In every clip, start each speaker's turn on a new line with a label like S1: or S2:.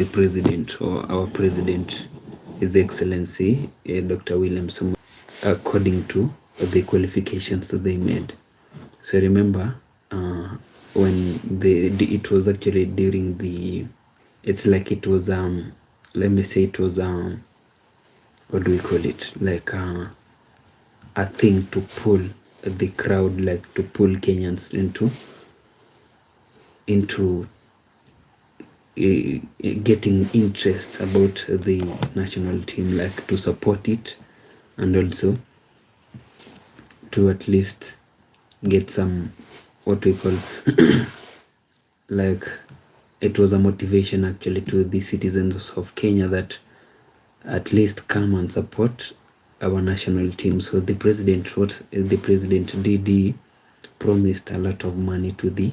S1: the president, or our president, His Excellency Dr. William Samoei, according to the qualifications that they made. So remember, when it was actually during the, it's like it was let me say it was what do we call it, like a thing to pull the crowd, like to pull Kenyans into getting interest about the national team, like to support it, and also to at least get some, what we call like it was a motivation actually to the citizens of Kenya that at least come and support our national team. So the president, what the president did, he promised a lot of money to the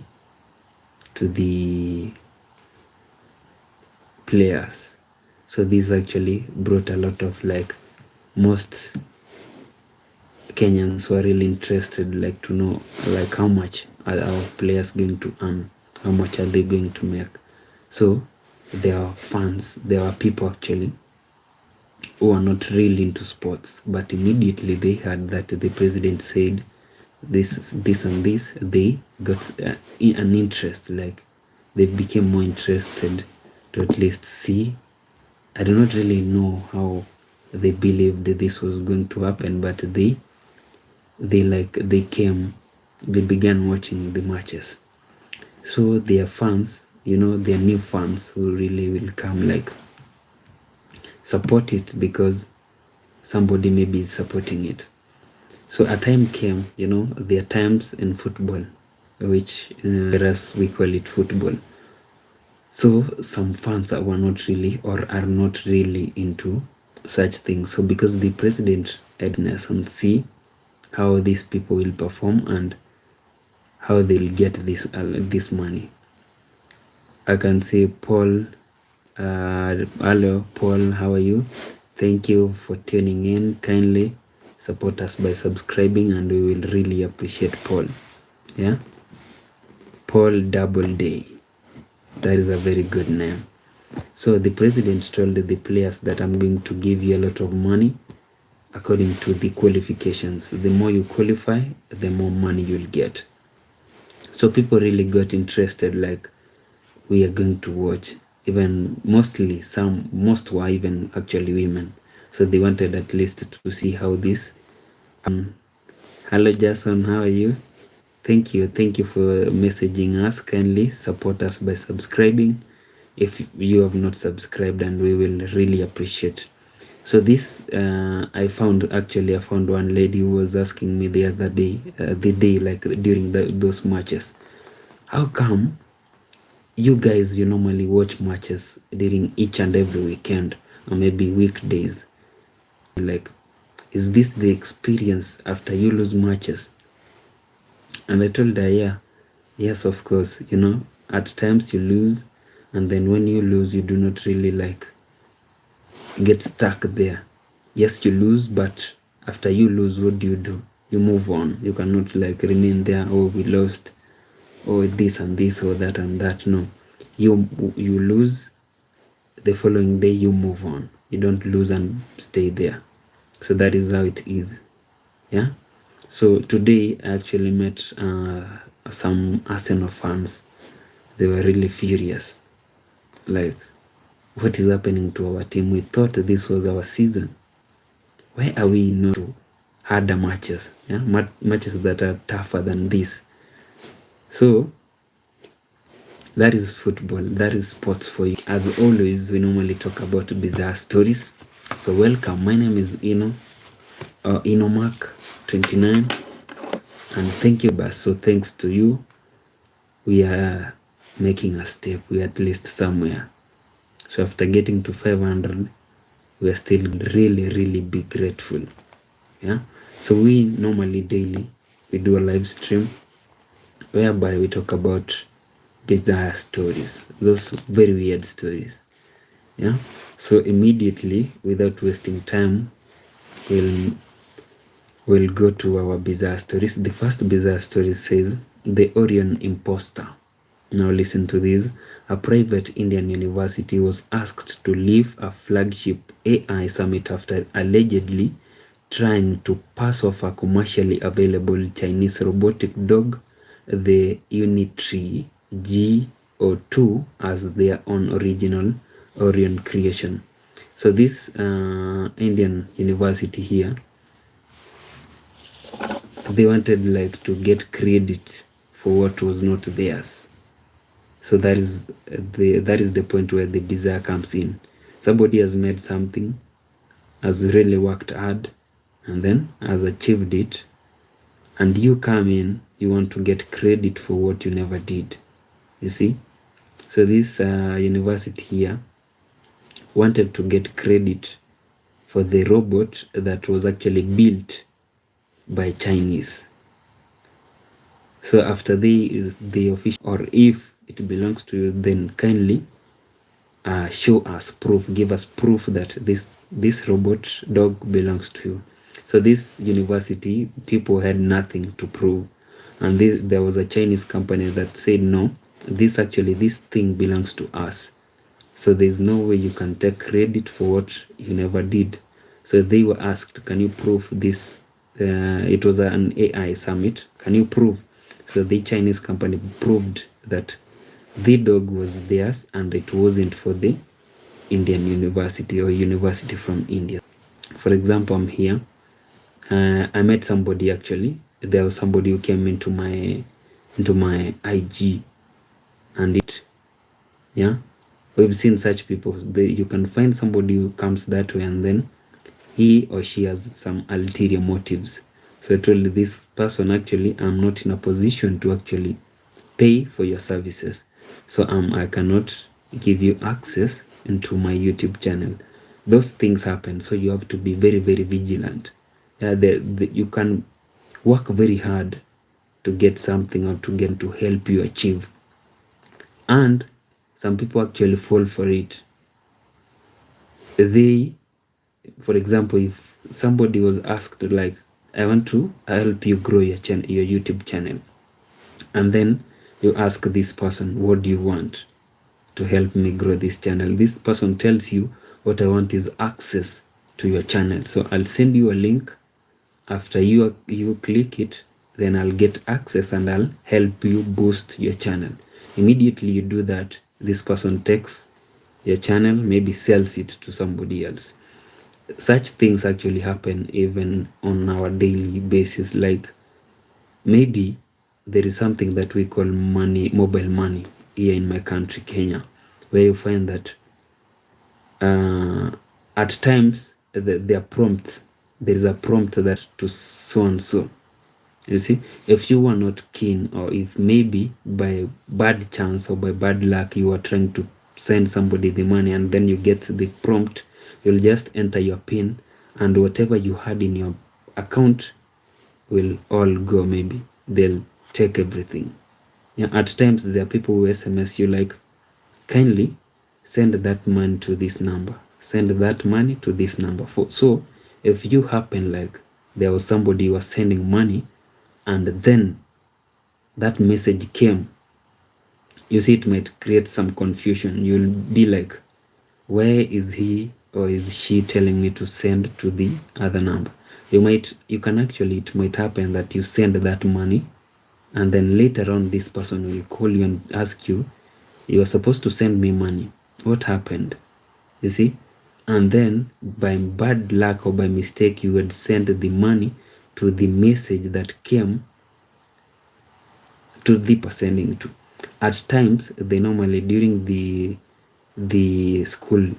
S1: players. So this actually brought a lot of, like, most Kenyans were really interested, like, to know, like, how much are our players going to earn, how much are they going to make. So there are fans, there are people actually who are not really into sports, but immediately they heard that the president said this and this, they got an interest, like they became more interested to at least see. I do not really know how they believed that this was going to happen, but they began watching the matches. So their fans, their new fans who really will come, like, support it because somebody maybe is supporting it. So a time came, there are times in football, which as we call it football. So some fans that were not really, or are not really into such things. So because the president adness and see how these people will perform and how they'll get this money. I can say Paul, hello Paul, how are you? Thank you for tuning in. Kindly support us by subscribing, and we will really appreciate Paul. Yeah, Paul Doubleday, that is a very good name. So the president told the players that I'm going to give you a lot of money according to the qualifications. The more you qualify, the more money you'll get. So people really got interested, like, we are going to watch. Even most were even actually women. So they wanted at least to see how this. Hello Jason, how are you? Thank you for messaging us. Kindly support us by subscribing if you have not subscribed, and we will really appreciate. So this I found one lady who was asking me the other day, like during those matches, how come you guys, you normally watch matches during each and every weekend or maybe weekdays? Like, is this the experience after you lose matches? And I told her, yes, of course. At times you lose, and then when you lose, you do not really, like, get stuck there. Yes, you lose, but after you lose, what do? You move on. You cannot, like, remain there. Oh, we lost. Oh, this and this, or that and that. No, you lose. The following day, you move on. You don't lose and stay there. So that is how it is. Yeah. So today I actually met some Arsenal fans. They were really furious. Like, what is happening to our team? We thought this was our season. Why are we not to harder matches? Yeah, matches that are tougher than this. So that is football. That is sports for you. As always, we normally talk about bizarre stories. So welcome. My name is Inomark29, and thank you, Bas. So thanks to you, we are making a step. We are at least somewhere. So after getting to 500, we are still really, really be grateful. Yeah. So we normally daily we do a live stream whereby we talk about bizarre stories, those very weird stories. Yeah. So immediately, without wasting time, we'll go to our bizarre stories. The first bizarre story says the Orion imposter. Now listen to this. A private Indian university was asked to leave a flagship AI summit after allegedly trying to pass off a commercially available Chinese robotic dog, the Unitree G02, as their own original Orion creation. So this Indian university here, they wanted like to get credit for what was not theirs. So that is the point where the bizarre comes in. Somebody has made something, has really worked hard, and then has achieved it, and you come in, you want to get credit for what you never did. You see? So this university here wanted to get credit for the robot that was actually built by Chinese. So after the official, or if it belongs to you, then kindly show us proof, give us proof that this robot dog belongs to you. So this university, people had nothing to prove, and there was a Chinese company that said no, this thing belongs to us, so there's no way you can take credit for what you never did. So they were asked, can you prove this? It was an AI summit, can you prove? So the Chinese company proved that the dog was theirs and it wasn't for the Indian university or university from India. For example, I'm here. I met somebody actually. There was somebody who came into my IG, and we've seen such people. You can find somebody who comes that way, and then he or she has some ulterior motives. So I told this person, actually, I'm not in a position to actually pay for your services, so I cannot give you access into my YouTube channel. Those things happen, so you have to be very, very vigilant. You can work very hard to get something or to help you achieve, and some people actually fall for it. For example, if somebody was asked, like, I want to help you grow your YouTube channel, and then you ask this person, what do you want to help me grow this channel? This person tells you, what I want is access to your channel, so I'll send you a link. After you click it, then I'll get access and I'll help you boost your channel. Immediately you do that, this person takes your channel, maybe sells it to somebody else. Such things actually happen even on our daily basis. Like, maybe there is something that we call mobile money here in my country, Kenya, where you find that at times there are prompts. There is a prompt that to so and so. You see, if you were not keen, or if maybe by bad chance or by bad luck you are trying to send somebody the money, and then you get the prompt, you'll just enter your PIN, and whatever you had in your account will all go. Maybe they'll take everything. At times there are people who SMS you like, kindly send that money to this number, send that money to this number. So if you happen, like, there was somebody who was sending money and then that message came, you see, it might create some confusion. You'll be like, where is he or is she telling me to send to the other number? It might happen that you send that money, and then later on this person will call you and ask you, you are supposed to send me money, what happened? You see, and then by bad luck or by mistake you had sent the money to the message that came to the person sending to. At times, they normally, during the school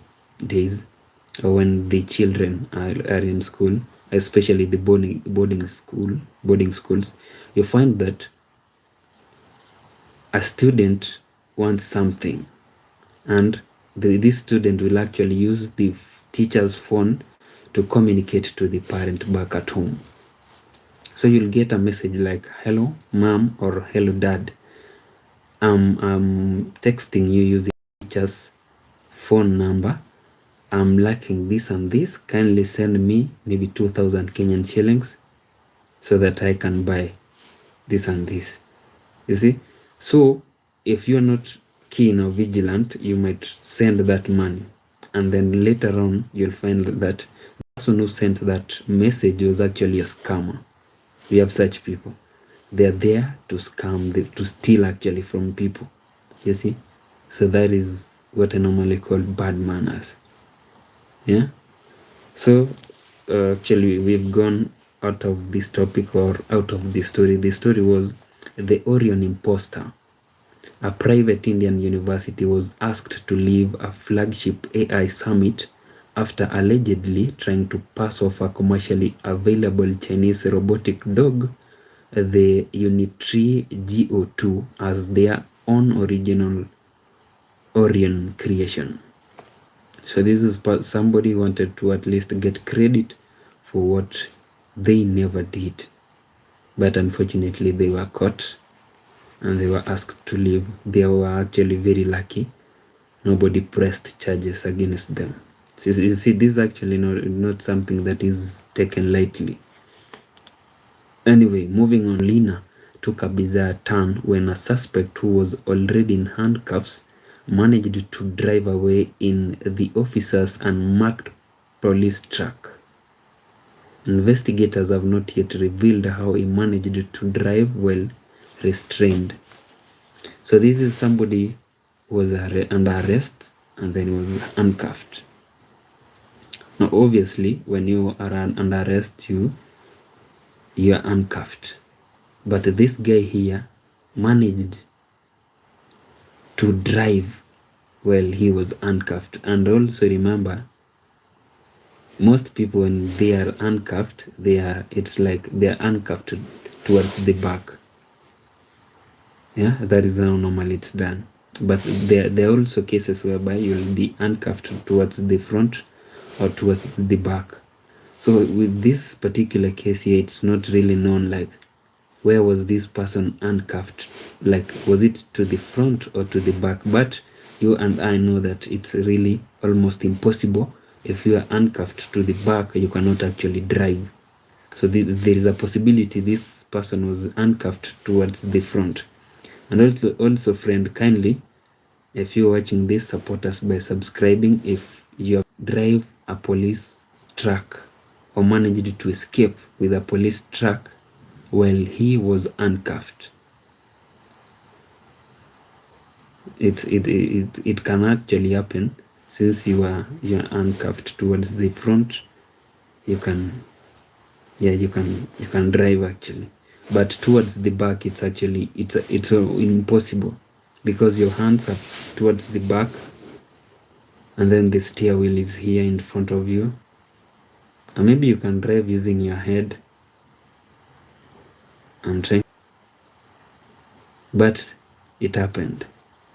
S1: days, or when the children are in school, especially the boarding schools, you find that a student wants something, and this student will actually use the teacher's phone to communicate to the parent back at home. So you'll get a message like, hello mom, or hello dad, I'm texting you using teacher's phone number, I'm lacking this and this, kindly send me maybe 2,000 Kenyan shillings so that I can buy this and this. You see, so if you're not keen or vigilant, you might send that money, and then later on you'll find that the person who sent that message was actually a scammer. We have such people. They're there to scam, to steal actually from people. You see? So that is what I normally call bad manners. Yeah? So actually we've gone out of this topic or out of the story. The story was the Orion imposter. A private Indian university was asked to leave a flagship AI summit after allegedly trying to pass off a commercially available Chinese robotic dog, the Unitree Go2, as their own original Orion creation. So this is somebody who wanted to at least get credit for what they never did. But unfortunately they were caught and they were asked to leave. They were actually very lucky. Nobody pressed charges against them. So you see, this is actually not something that is taken lightly. Anyway, moving on, Lina took a bizarre turn when a suspect who was already in handcuffs managed to drive away in the officer's unmarked police truck. Investigators have not yet revealed how he managed to drive while restrained. So this is somebody who was under arrest and then was handcuffed. Now obviously when you are under arrest, you are handcuffed, but this guy here managed to drive while he was handcuffed. And also remember, most people when they are handcuffed, it's like they are handcuffed towards the back. Yeah, that is how normally it's done. But there are also cases whereby you'll be handcuffed towards the front or towards the back. So with this particular case here, it's not really known like where was this person handcuffed, like was it to the front or to the back. But you and I know that it's really almost impossible. If you are handcuffed to the back, you cannot actually drive. So there is a possibility this person was handcuffed towards the front. And also friend, kindly, if you're watching this, support us by subscribing. If you drive a police truck or managed to escape with a police truck while he was handcuffed, it can actually happen. Since you are handcuffed towards the front, you can drive actually, but towards the back it's actually it's impossible, because your hands are towards the back and then the steering wheel is here in front of you. And maybe you can drive using your head. I'm trying, but it happened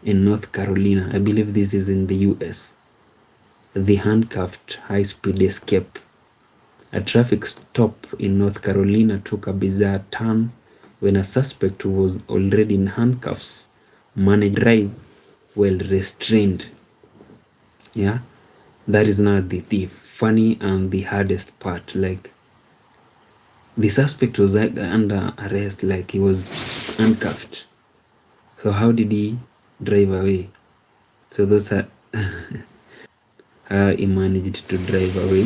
S1: in North Carolina. I believe this is in the US. The handcuffed high-speed escape. A traffic stop in North Carolina took a bizarre turn when a suspect who was already in handcuffs managed to drive while restrained. Yeah, that is not the funny and the hardest part. Like, the suspect was under arrest, like he was handcuffed. So how did he drive away? So those are how he managed to drive away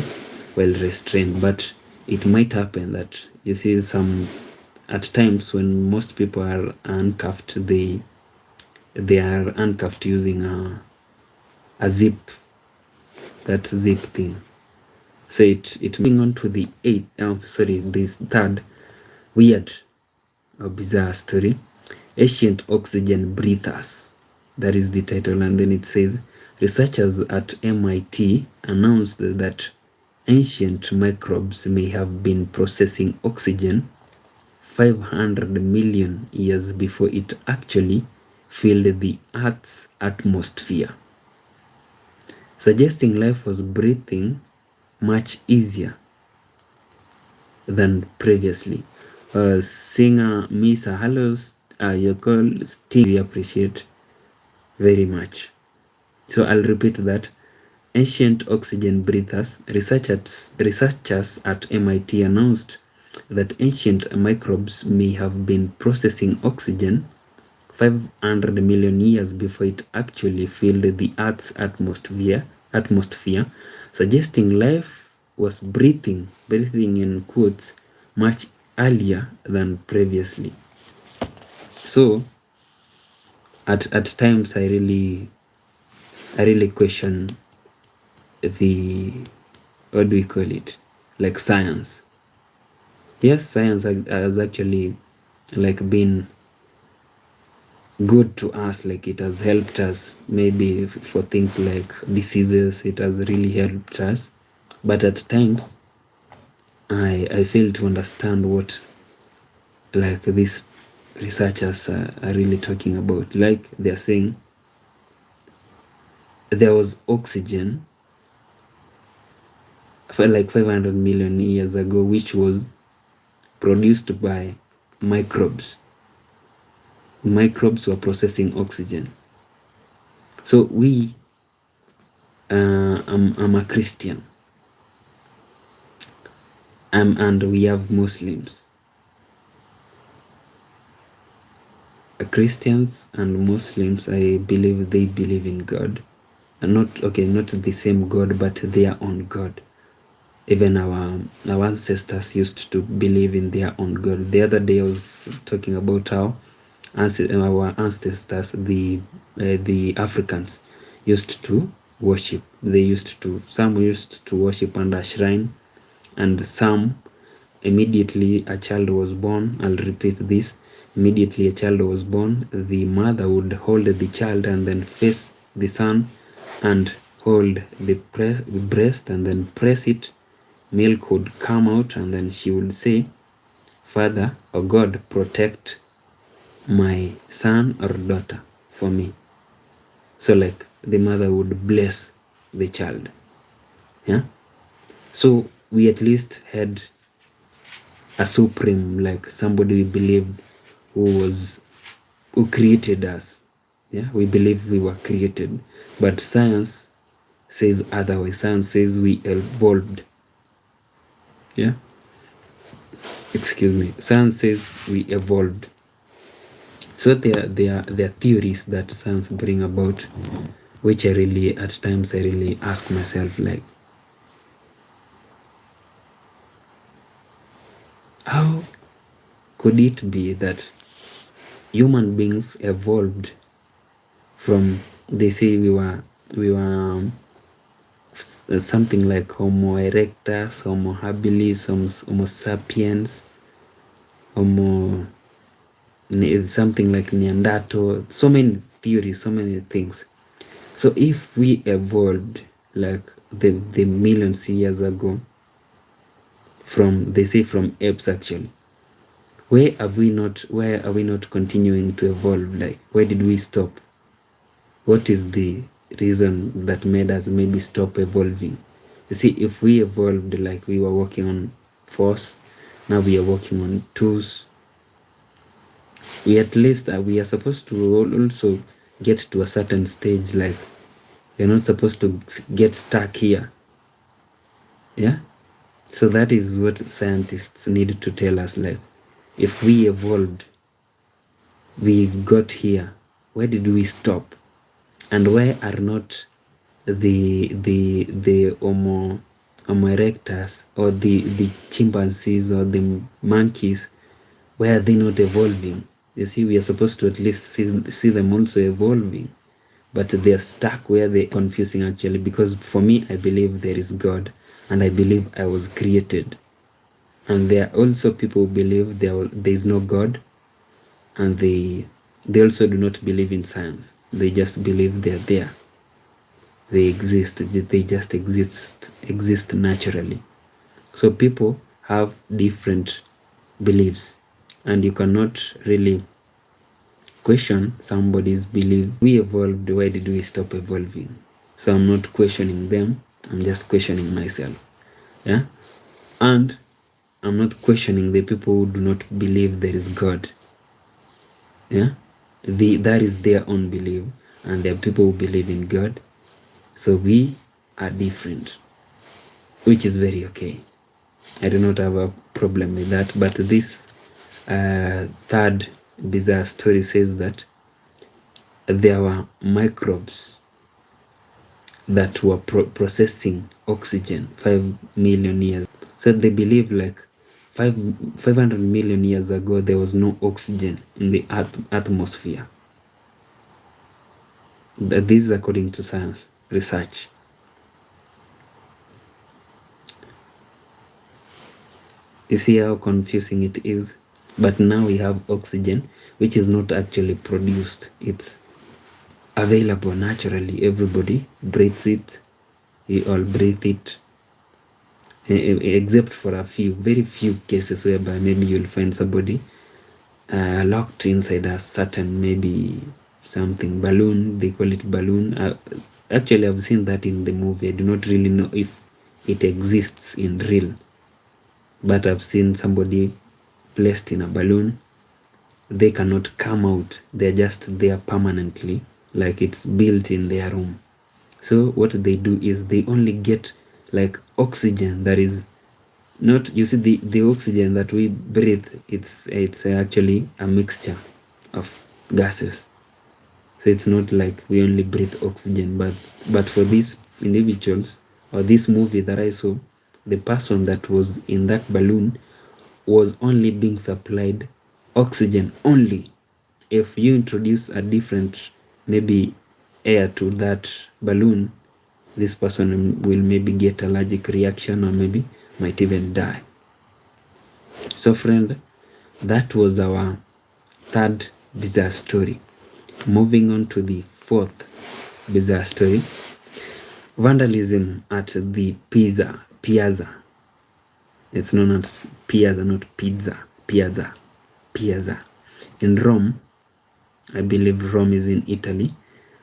S1: while restrained. But it might happen that you see at times when most people are handcuffed, they are handcuffed using a zip, that zip thing. So it moving on to this third weird or bizarre story. Ancient oxygen breathers, that is the title. And then it says researchers at MIT announced that ancient microbes may have been processing oxygen 500 million years before it actually filled the Earth's atmosphere, suggesting life was breathing much easier than previously. Singer Misa, hello, your call, Steve, we appreciate very much. So I'll repeat that. Ancient oxygen breathers. Researchers at MIT announced that ancient microbes may have been processing oxygen 500 million years before it actually filled the Earth's atmosphere, suggesting life was breathing in quotes, much earlier than previously. So at times I really question the, what do we call it, like science. Yes, science has actually like been good to us, like it has helped us maybe for things like diseases. It has really helped us, but at times I fail to understand what like these researchers are really talking about. Like they're saying there was oxygen for like 500 million years ago, which was produced by microbes. Microbes were processing oxygen. So I'm a Christian, and we have Muslims. Christians and Muslims, I believe they believe in God, and not the same God, but their own God. Even our ancestors used to believe in their own God. The other day I was talking about how our ancestors, the Africans, used to worship. Some used to worship under a shrine, and some immediately a child was born. I'll repeat this. Immediately a child was born, the mother would hold the child and then face the son and hold the breast and then press it. Milk would come out, and then she would say, "Father or God, protect my son or daughter for me." So like the mother would bless the child. Yeah. So we at least had a supreme, like somebody we believed who created us. Yeah, we believe we were created, but science says otherwise. Science says we evolved. Yeah, excuse me. Science says we evolved. So there are theories that science bring about, which at times I really ask myself, like, how could it be that human beings evolved from, they say we were something like Homo erectus, Homo habilis, Homo sapiens, something like Neanderthal, so many theories, so many things. So if we evolved like the millions of years ago from, they say, from apes, actually, why are we not continuing to evolve? Like, why did we stop? What is the reason that made us maybe stop evolving? You see, if we evolved, like we were working on force, now we are working on tools. We at least we are supposed to also get to a certain stage. Like, we're not supposed to get stuck here. Yeah. So that is what scientists need to tell us. Like, if we evolved, we got here, where did we stop? And why are not the Homo erectus or the chimpanzees or the monkeys, why are they not evolving? You see, we are supposed to at least see them also evolving, but they're stuck where they're confusing, actually, because for me, I believe there is God, and I believe I was created. And there are also people who believe there is no God, and they also do not believe in science. They just believe they're there. They exist. They just exist naturally. So people have different beliefs, and you cannot really question somebody's belief. We evolved. Why did we stop evolving? So I'm not questioning them. I'm just questioning myself. Yeah, and I'm not questioning the people who do not believe there is God. Yeah, that is their own belief, and there are people who believe in God. So we are different, which is very okay. I do not have a problem with that. But this third bizarre story says that there were microbes that were processing oxygen 5 million years. So they believe like 500 million years ago there was no oxygen in the atmosphere. This is according to science research. You see how confusing it is? But now we have oxygen, which is not actually produced. It's available naturally. Everybody breathes it. We all breathe it. Except for a few, very few cases whereby maybe you'll find somebody locked inside a certain, maybe something, balloon. They call it balloon. Actually, I've seen that in the movie. I do not really know if it exists in real. But I've seen somebody placed in a balloon. They cannot come out. They're just there permanently, like it's built in their room. So what they do is they only get like oxygen that is not, you see, the oxygen that we breathe, it's actually a mixture of gases. So it's not like we only breathe oxygen, but for these individuals, or this movie that I saw, the person that was in that balloon was only being supplied oxygen only. If you introduce a different, maybe air to that balloon, this person will maybe get allergic reaction or maybe might even die. So friend, that was our third bizarre story. Moving on to the fourth bizarre story. Vandalism at the Piazza. It's known as Piazza, not pizza. Piazza. In Rome, I believe Rome is in Italy,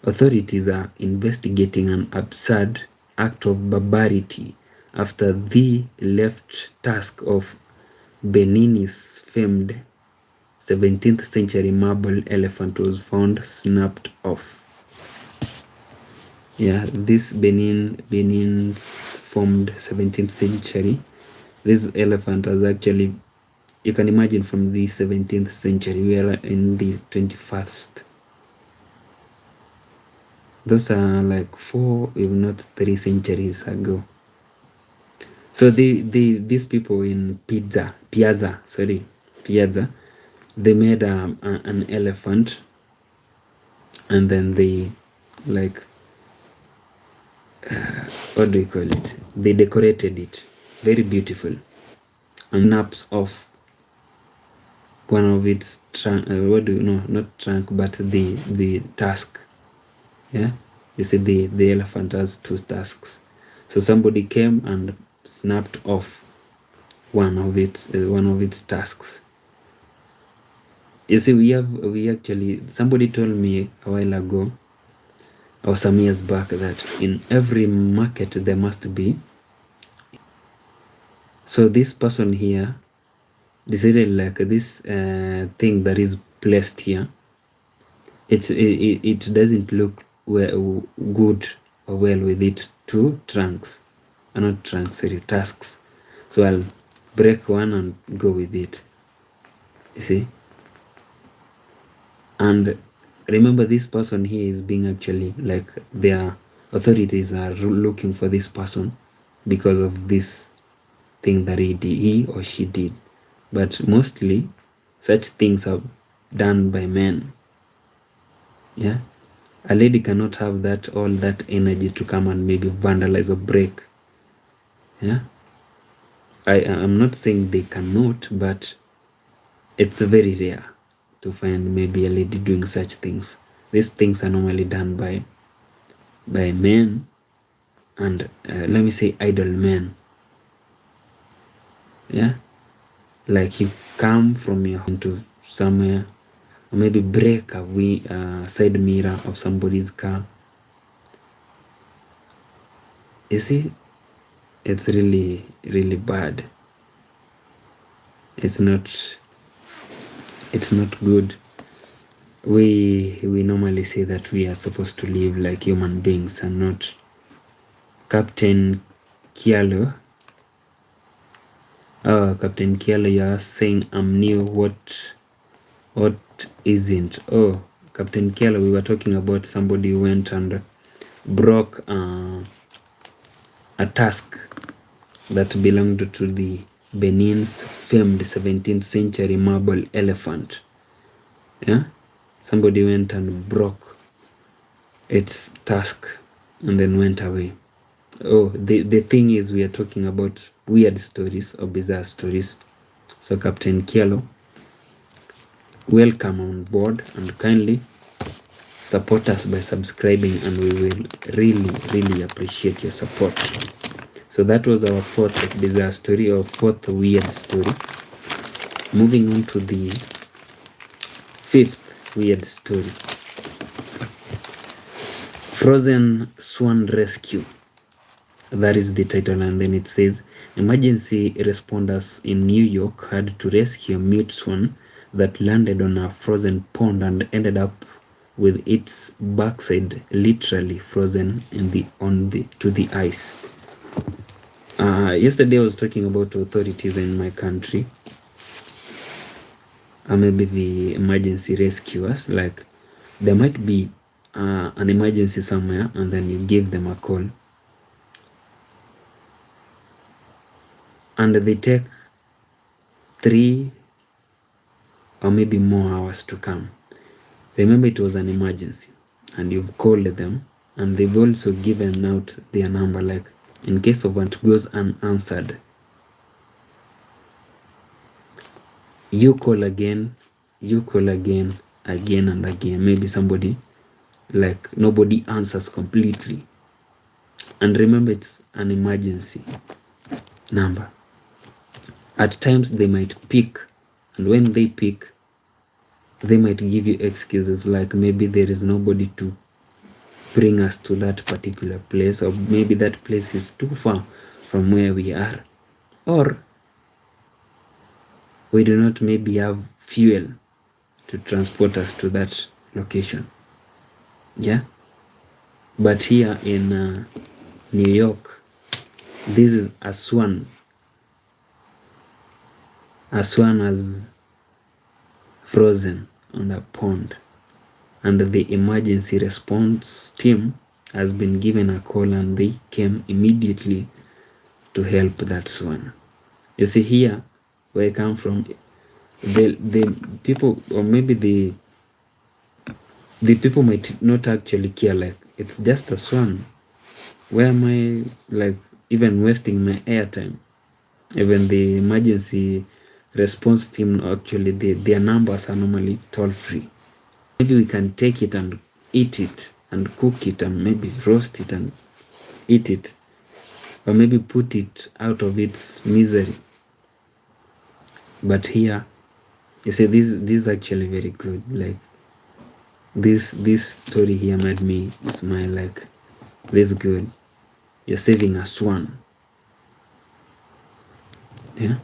S1: authorities are investigating an absurd act of barbarity after the left tusk of Benini's famed 17th century marble elephant was found snapped off. Yeah, this Benin's formed 17th century. This elephant was actually, you can imagine, from the 17th century, we are in the 21st. Those are like 4, if not 3 centuries ago. So these people in Piazza, they made an elephant, and then they like what do you call it? They decorated it very beautiful, and snaps off one of its trunk. Not trunk, but the tusk. Yeah, you see the elephant has 2 tusks. So somebody came and snapped off one of its tusks. You see, we actually, somebody told me a while ago or some years back that in every market there must be. So this person here decided like this thing that is placed here, it doesn't look good or well with its 2 trunks, not trunks, sorry, tusks. So I'll break one and go with it, you see. And remember, this person here is being actually like, their authorities are looking for this person because of this thing that he or she did. But mostly such things are done by men. Yeah, a lady cannot have all that energy to come and maybe vandalize or break. Yeah, I'm not saying they cannot, but it's very rare to find maybe a lady doing such things. These things are normally done by men, and let me say idle men. Yeah, like you come from your home to somewhere, or maybe break a side mirror of somebody's car. You see, it's really, really bad. It's not good. We normally say that we are supposed to live like human beings and not. Captain Kialo, you are saying I'm new. What isn't? Oh, Captain Kielo, we were talking about somebody who went and broke a tusk that belonged to the Benin's famed 17th century marble elephant. Yeah, somebody went and broke its tusk and then went away. Oh, the thing is, we are talking about weird stories or bizarre stories. So Captain Kielo, welcome on board, and kindly support us by subscribing, and we will really appreciate your support. So that was our fourth bizarre story, or fourth weird story. Moving on to the fifth weird story. Frozen Swan Rescue. That is the title, and then it says, emergency responders in New York had to rescue a mute swan that landed on a frozen pond and ended up with its backside literally frozen to the ice. Yesterday I was talking about authorities in my country, maybe the emergency rescuers. Like, there might be an emergency somewhere, and then you give them a call, and they take 3 or maybe more hours to come. Remember, it was an emergency, and you've called them, and they've also given out their number, like in case of what goes unanswered, you call again, again and again. Maybe somebody, like, nobody answers completely, and remember, it's an emergency number. At times they might pick, and when they pick, they might give you excuses, like maybe there is nobody to bring us to that particular place, or maybe that place is too far from where we are, or we do not maybe have fuel to transport us to that location. Yeah, but here in New York, this is a swan. A swan has frozen on a pond, and the emergency response team has been given a call, and they came immediately to help that swan. You see, here where I come from, the people, or maybe the people might not actually care, like, it's just a swan. Where am I, like, even wasting my airtime? Even the emergency response team, actually their numbers are normally toll free. Maybe we can take it and eat it and cook it and maybe roast it and eat it, or maybe put it out of its misery. But here, you see, this is actually very good. Like, this story here made me smile. Like, this is good. You're saving a swan. Yeah,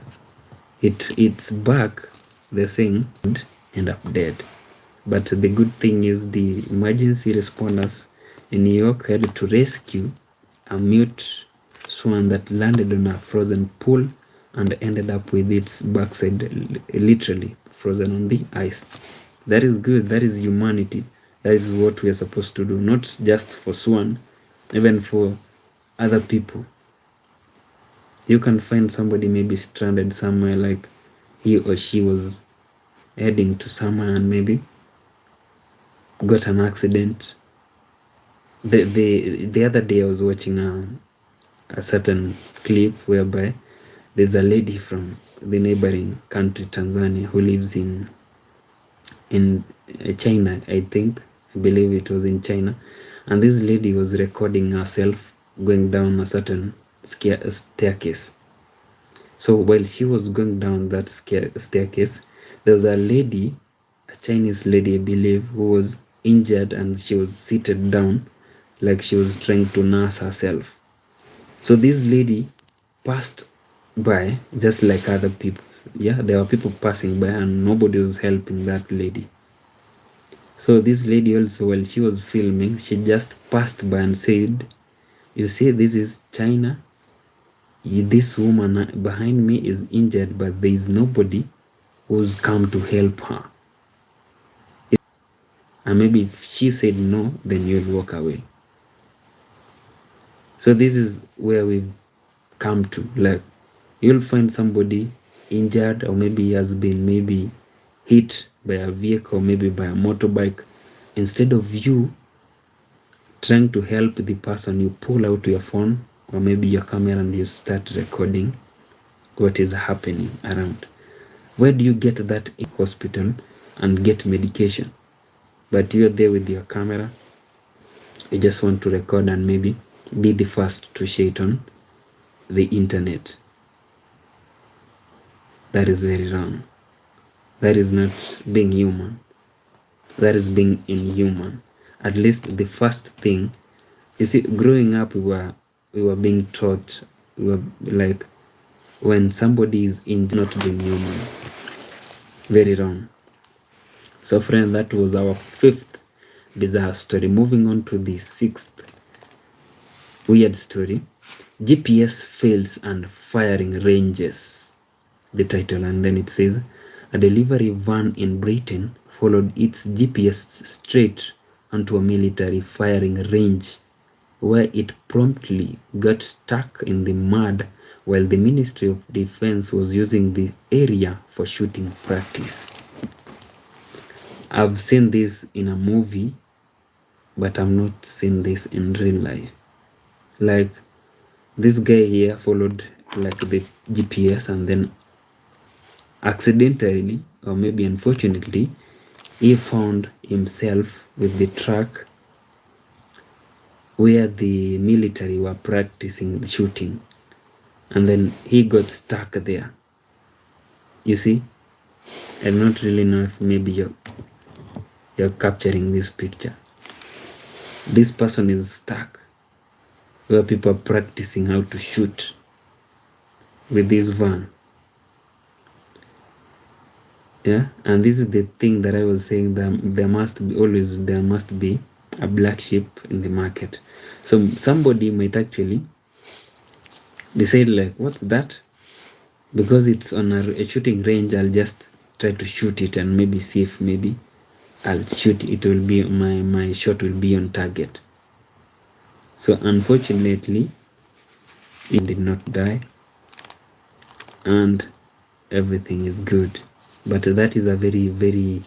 S1: it's back, the thing, and end up dead. But the good thing is, the emergency responders in New York had to rescue a mute swan that landed on a frozen pool and ended up with its backside literally frozen on the ice. That is good. That is humanity. That is what we are supposed to do, not just for swan, even for other people. You can find somebody maybe stranded somewhere, like he or she was heading to somewhere and maybe got an accident. The other day I was watching a certain clip whereby there's a lady from the neighboring country, Tanzania, who lives in China, I believe it was in China, and this lady was recording herself going down a certain staircase. So while she was going down that staircase, there was a lady, a Chinese lady, I believe, who was injured, and she was seated down, like she was trying to nurse herself. So this lady passed by just like other people. Yeah, there were people passing by, and nobody was helping that lady. So this lady also, while she was filming, she just passed by and said, "You see, this is China. This woman behind me is injured, but there is nobody who's come to help her." and maybe if she said no, then you'll walk away. So this is where we've come to. Like, you'll find somebody injured, or maybe has been maybe hit by a vehicle, maybe by a motorbike. Instead of you trying to help the person, you pull out your phone or maybe your camera and you start recording what is happening around. Where do you get that? In hospital and get medication, but you're there with your camera, you just want to record and maybe be the first to share it on the internet. That is very wrong. That is not being human. That is being inhuman. At least the first thing, you see, growing up, we were being taught, we were like, when somebody is in, not being human. Very wrong. So friend, that was our 5th bizarre story. Moving on to the 6th weird story. GPS fails and firing ranges, the title. And then it says, a delivery van in Britain followed its GPS straight onto a military firing range, where it promptly got stuck in the mud while the Ministry of Defense was using the area for shooting practice. I've seen this in a movie, but I've not seen this in real life. Like, this guy here followed like the GPS, and then accidentally, or maybe unfortunately, he found himself with the truck where the military were practicing the shooting, and then he got stuck there. You see, I do not really know if maybe you're capturing this picture. This person is stuck where people are practicing how to shoot with this van. Yeah, and this is the thing that I was saying, that there must be a black sheep in the market. So somebody might actually decide, like, what's that? Because it's on a shooting range, I'll just try to shoot it and maybe see if maybe I'll shoot it will be my shot will be on target. So unfortunately, he did not die and everything is good. But that is a very, very,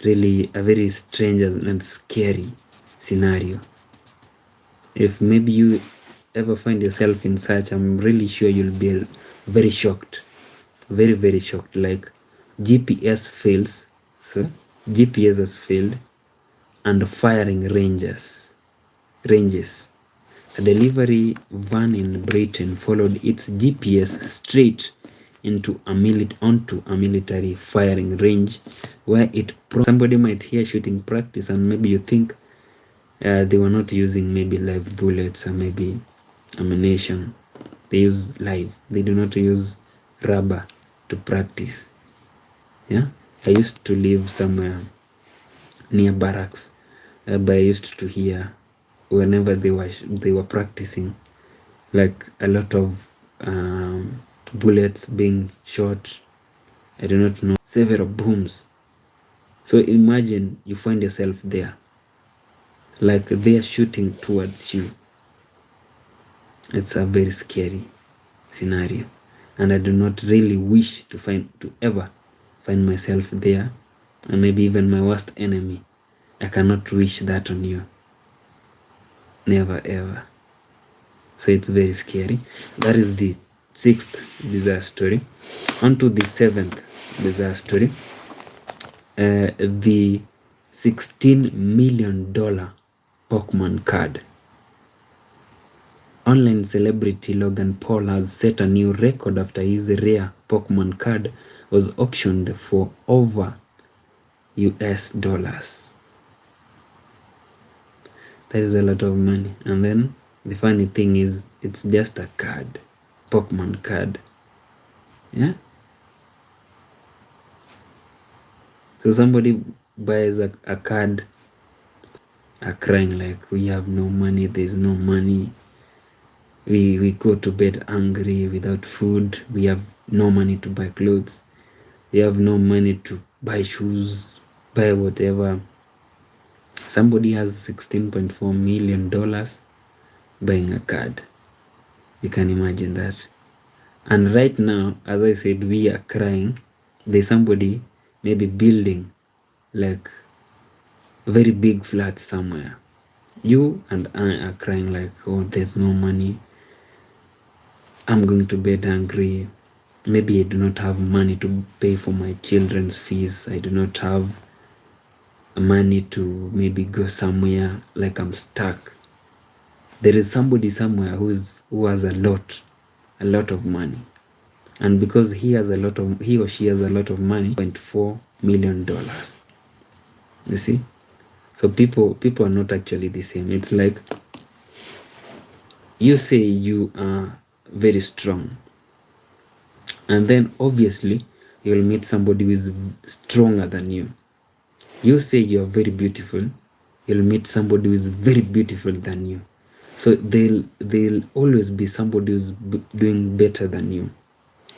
S1: really a very strange and scary scenario. If maybe you ever find yourself in such, I'm really sure you'll be very shocked. Very, very shocked. Like, GPS fails. So GPS has failed and firing ranges. A delivery van in Britain followed its GPS straight onto a military firing range, where somebody might hear shooting practice and maybe you think they were not using maybe live bullets or maybe ammunition. They use live. They do not use rubber to practice. Yeah, I used to live somewhere near barracks, but I used to hear whenever they were practicing, like a lot of bullets being shot. I do not know, several booms. So imagine you find yourself there, like they are shooting towards you. It's a very scary scenario, and I do not really wish to ever find myself there, and maybe even my worst enemy. I cannot wish that on you. Never ever. So it's very scary. That is the 6th bizarre story. On to the 7th bizarre story. The $16 million Pokemon card. Online celebrity Logan Paul has set a new record after his rare Pokemon card was auctioned for over US dollars. That is a lot of money. And then the funny thing is, it's just a card, Pokemon card. Yeah. So somebody buys a card, are crying like, we have no money, there's no money. We go to bed hungry, without food. We have no money to buy clothes. We have no money to buy shoes, buy whatever. Somebody has $16.4 million buying a card. You can imagine that. And right now, as I said, we are crying. There's somebody maybe building like very big flat somewhere. You and I are crying like, oh, there's no money. I'm going to bed hungry. Maybe I do not have money to pay for my children's fees. I do not have money to maybe go somewhere, like I'm stuck. There is somebody somewhere who has a lot of money. And because he or she has a lot of money, $0.4 million. You see? So people are not actually the same. It's like you say you are very strong, and then obviously you'll meet somebody who is stronger than you. You say you are very beautiful, you'll meet somebody who is very beautiful than you. So they'll always be somebody who's doing better than you.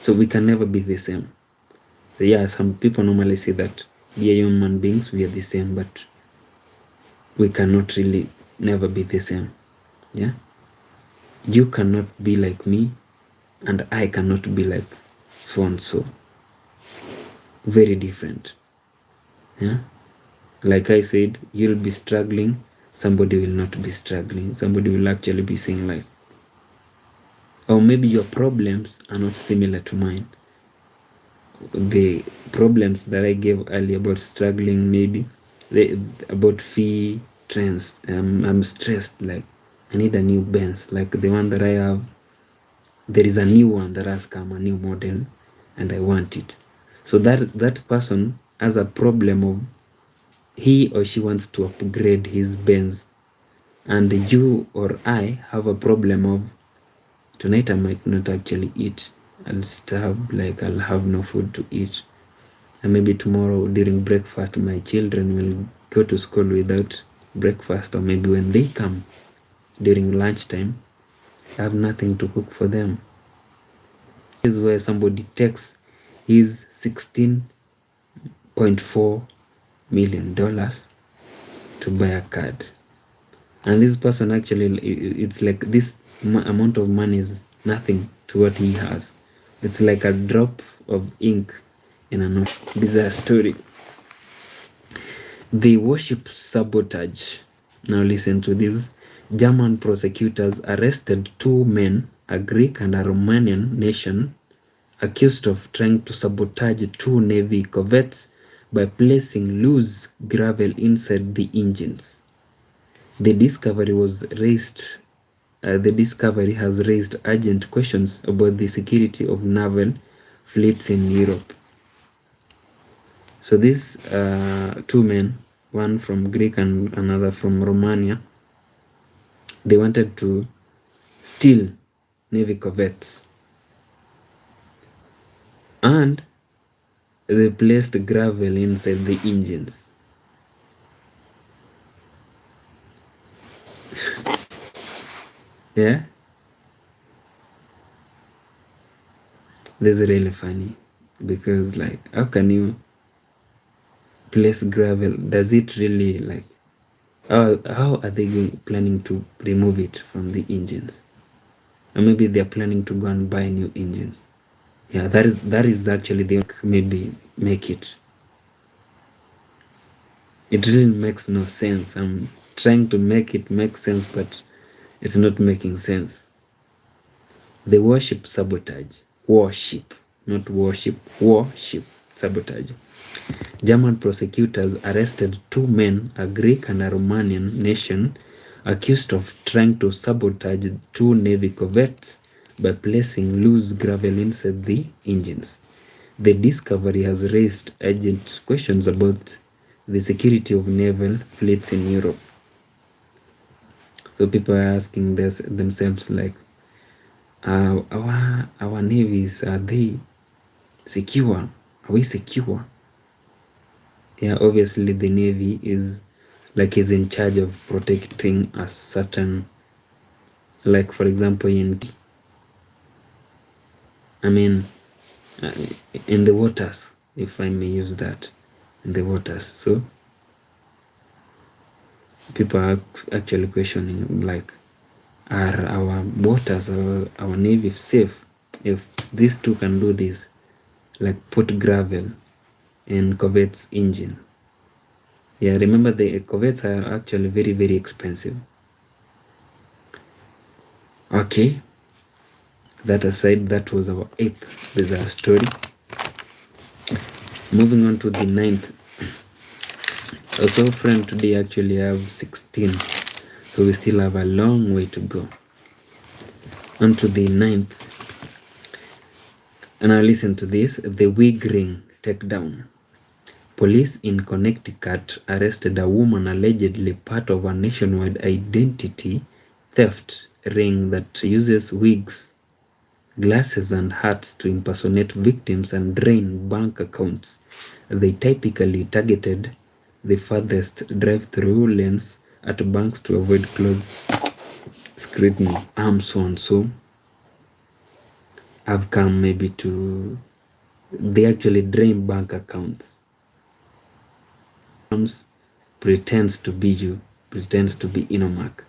S1: So we can never be the same. So yeah, some people normally say that we are human beings, we are the same, but we cannot really never be the same. Yeah, you cannot be like me, and I cannot be like so and so. Very different. Yeah, like I said, you'll be struggling, somebody will not be struggling. Somebody will actually be saying like, or maybe your problems are not similar to mine. The problems that I gave earlier about struggling, maybe about fee trends, I'm stressed, like I need a new Benz, like the one that I have. There is a new one that has come, a new model, and I want it. So that person has a problem of he or she wants to upgrade his Benz, and you or I have a problem of tonight I might not actually eat. I'll starve, like I'll have no food to eat. And maybe tomorrow during breakfast my children will go to school without breakfast, or maybe when they come during lunchtime I have nothing to cook for them. This is where somebody takes his $16.4 million to buy a card, and this person actually, it's like this amount of money is nothing to what he has. It's like a drop of ink in a note. This is a story. The worship sabotage. Now listen to this. German prosecutors arrested two men, a Greek and a Romanian nation, accused of trying to sabotage two Navy corvettes by placing loose gravel inside the engines. The discovery has raised urgent questions about the security of naval fleets in Europe. So these two men, one from Greek and another from Romania, they wanted to steal Navy corvettes, and they placed gravel inside the engines. Yeah, this is really funny, because like, how can you place gravel? Does it really, like, how are they planning to remove it from the engines? Or maybe they're planning to go and buy new engines. Yeah, that is actually the maybe make it. It really makes no sense. I'm trying to make it make sense, but it's not making sense. The worship sabotage. Worship, not worship. Worship sabotage. German prosecutors arrested two men, a Greek and a Romanian nation, accused of trying to sabotage two Navy corvettes by placing loose gravel inside the engines. The discovery has raised urgent questions about the security of naval fleets in Europe. So people are asking themselves like, our navies, are they secure? Are we secure? Yeah, obviously the Navy is in charge of protecting a certain, like for example in the waters, if I may use that, in the waters. So people are actually questioning, like, are our waters, our navy safe if these two can do this, like put gravel in Corvette's engine? Yeah, remember the Corvettes are actually very, very expensive. Okay, that aside, that was our 8th bizarre story. Moving on to the 9th. So friend, today actually have 16, so we still have a long way to go. On to the 9th, and now listen to this. The wig ring takedown. Police in Connecticut arrested a woman allegedly part of a nationwide identity theft ring that uses wigs, glasses, and hats to impersonate victims and drain bank accounts. They typically targeted the farthest drive-through lanes at banks to avoid close scrutiny. So I've come maybe to, they actually drain bank accounts. Pretends to be you, pretends to be Inomac,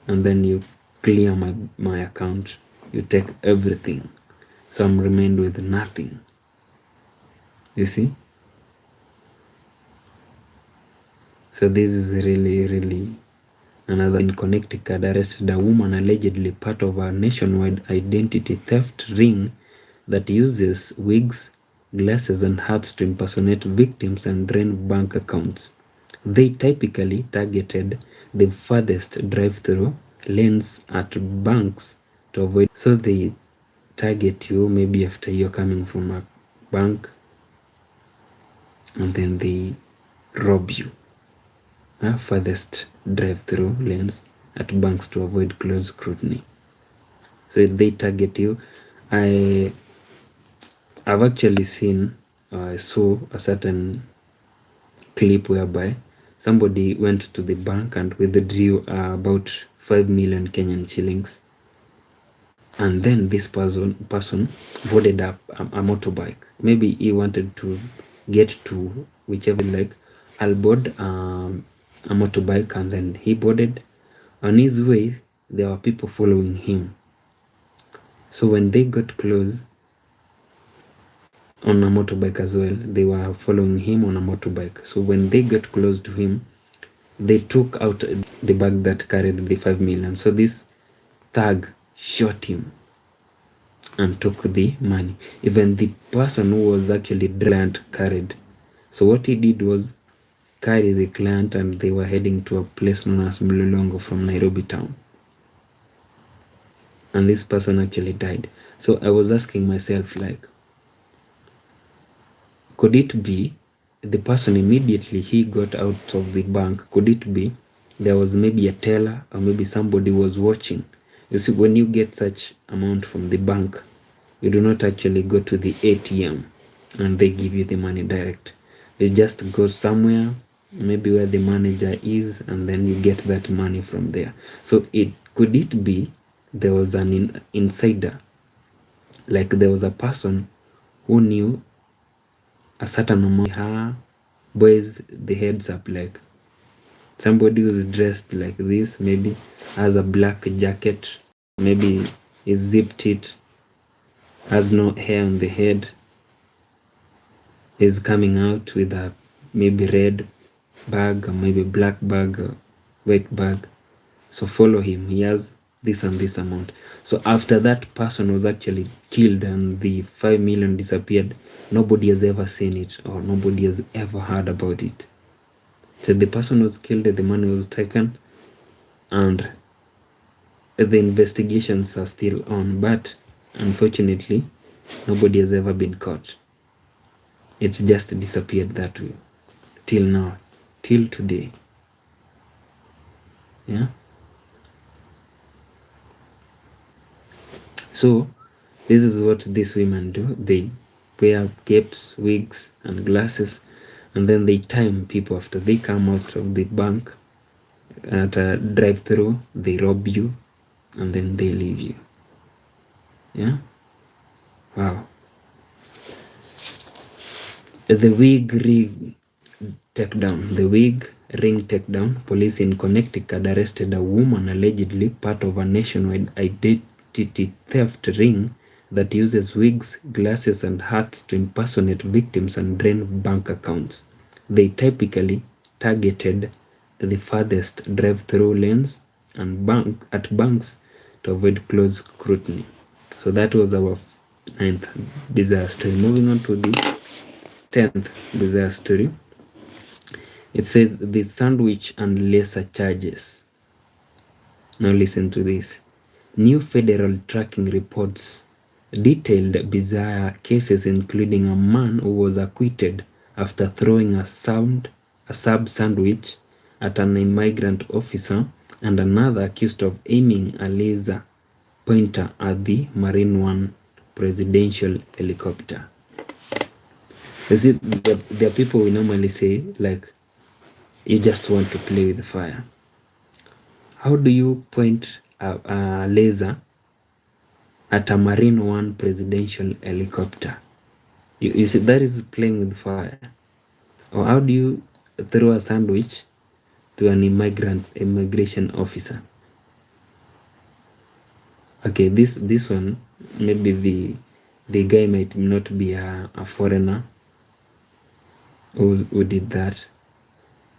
S1: and then you clear my account, you take everything, so I'm remained with nothing. You see? So this is really another. In Connecticut, arrested a woman allegedly part of a nationwide identity theft ring that uses wigs, glasses, and hats to impersonate victims and drain bank accounts. They typically targeted the farthest drive-through lanes at banks to avoid. So they target you maybe after you're coming from a bank, and then they rob you. Farthest drive-through lanes at banks to avoid close scrutiny. So they target you. I've actually seen, I saw a certain clip whereby somebody went to the bank and withdrew about 5 million Kenyan shillings, and then this person boarded up a motorbike. Maybe he wanted to get to whichever, like, I'll board a motorbike, and then he boarded. On his way, there were people following him. So when they got close on a motorbike as well, they were following him on a motorbike. So when they got close to him, they took out the bag that carried the 5 million. So this thug shot him and took the money. Even the person who was actually the client carried. So what he did was carry the client, and they were heading to a place known as Mlolongo from Nairobi town. And this person actually died. So I was asking myself, like, could it be the person immediately he got out of the bank, could it be there was maybe a teller, or maybe somebody was watching? You see, when you get such amount from the bank, you do not actually go to the ATM and they give you the money direct. You just go somewhere, maybe where the manager is, and then you get that money from there. So could it be there was an insider, like there was a person who knew a certain amount. Boys the heads up, like somebody who's dressed like this, maybe has a black jacket, maybe is zipped it, has no hair on the head, is coming out with a maybe red bag, or maybe black bag, or white bag. So follow him, he has this and this amount. So after that person was actually killed and the 5 million disappeared, nobody has ever seen it, or nobody has ever heard about it. So the person was killed, the money was taken, and the investigations are still on, but unfortunately nobody has ever been caught. It's just disappeared that way till now, till today. Yeah. So this is what these women do. They wear capes, wigs, and glasses, and then they time people after they come out of the bank at a drive-through. They rob you, and then they leave you. Yeah. Wow. The wig ring takedown. The wig ring takedown. Police in Connecticut arrested a woman allegedly part of a nationwide identity theft ring that uses wigs, glasses, and hats to impersonate victims and drain bank accounts. They typically targeted the farthest drive-through lanes and banks to avoid close scrutiny. So that was our 9th bizarre story. Moving on to the 10th bizarre story. It says the sandwich and lesser charges. Now listen to this. New federal tracking reports detailed bizarre cases, including a man who was acquitted after throwing a sub sandwich at an immigrant officer, and another accused of aiming a laser pointer at the Marine One presidential helicopter. You see, there are people we normally say, like, you just want to play with fire. How do you point a laser at a Marine One presidential helicopter? You see, that is playing with fire. Or how do you throw a sandwich to an immigration officer? Okay, this one, maybe the guy might not be a foreigner who did that.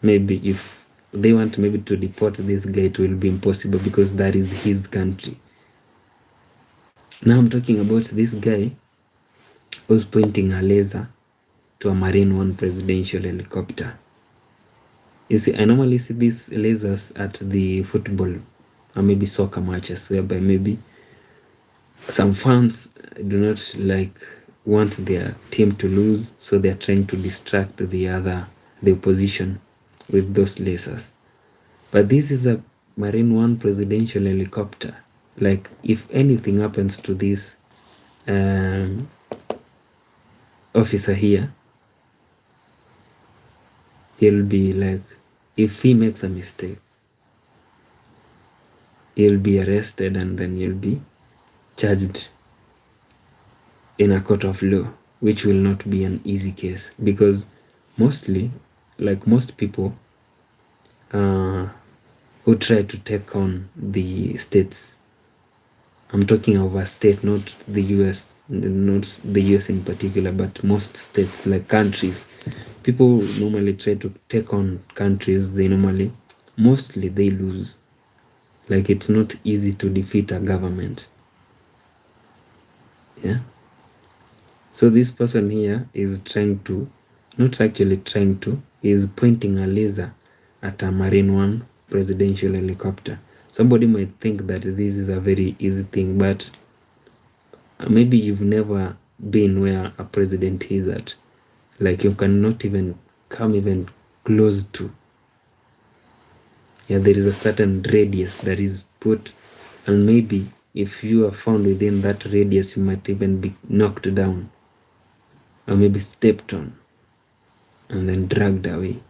S1: Maybe if they want maybe to deport this guy, it will be impossible because that is his country. Now I'm talking about this guy who's pointing a laser to a Marine One presidential helicopter. You see, I normally see these lasers at the football or maybe soccer matches, whereby maybe some fans do not want their team to lose, so they're trying to distract the opposition with those lasers. But this is a Marine One presidential helicopter. Like, if anything happens to this officer here, he'll be like, if he makes a mistake, he'll be arrested and then he'll be charged in a court of law, which will not be an easy case, because mostly, like most people who try to take on the states, I'm talking of a state, not the US in particular, but most states, like countries. People normally try to take on countries, mostly they lose. Like, it's not easy to defeat a government. Yeah. So this person here is is pointing a laser at a Marine One presidential helicopter. Somebody might think that this is a very easy thing, but maybe you've never been where a president is at. Like, you cannot even come close to. Yeah, there is a certain radius that is put, and maybe if you are found within that radius, you might even be knocked down, or maybe stepped on, and then dragged away.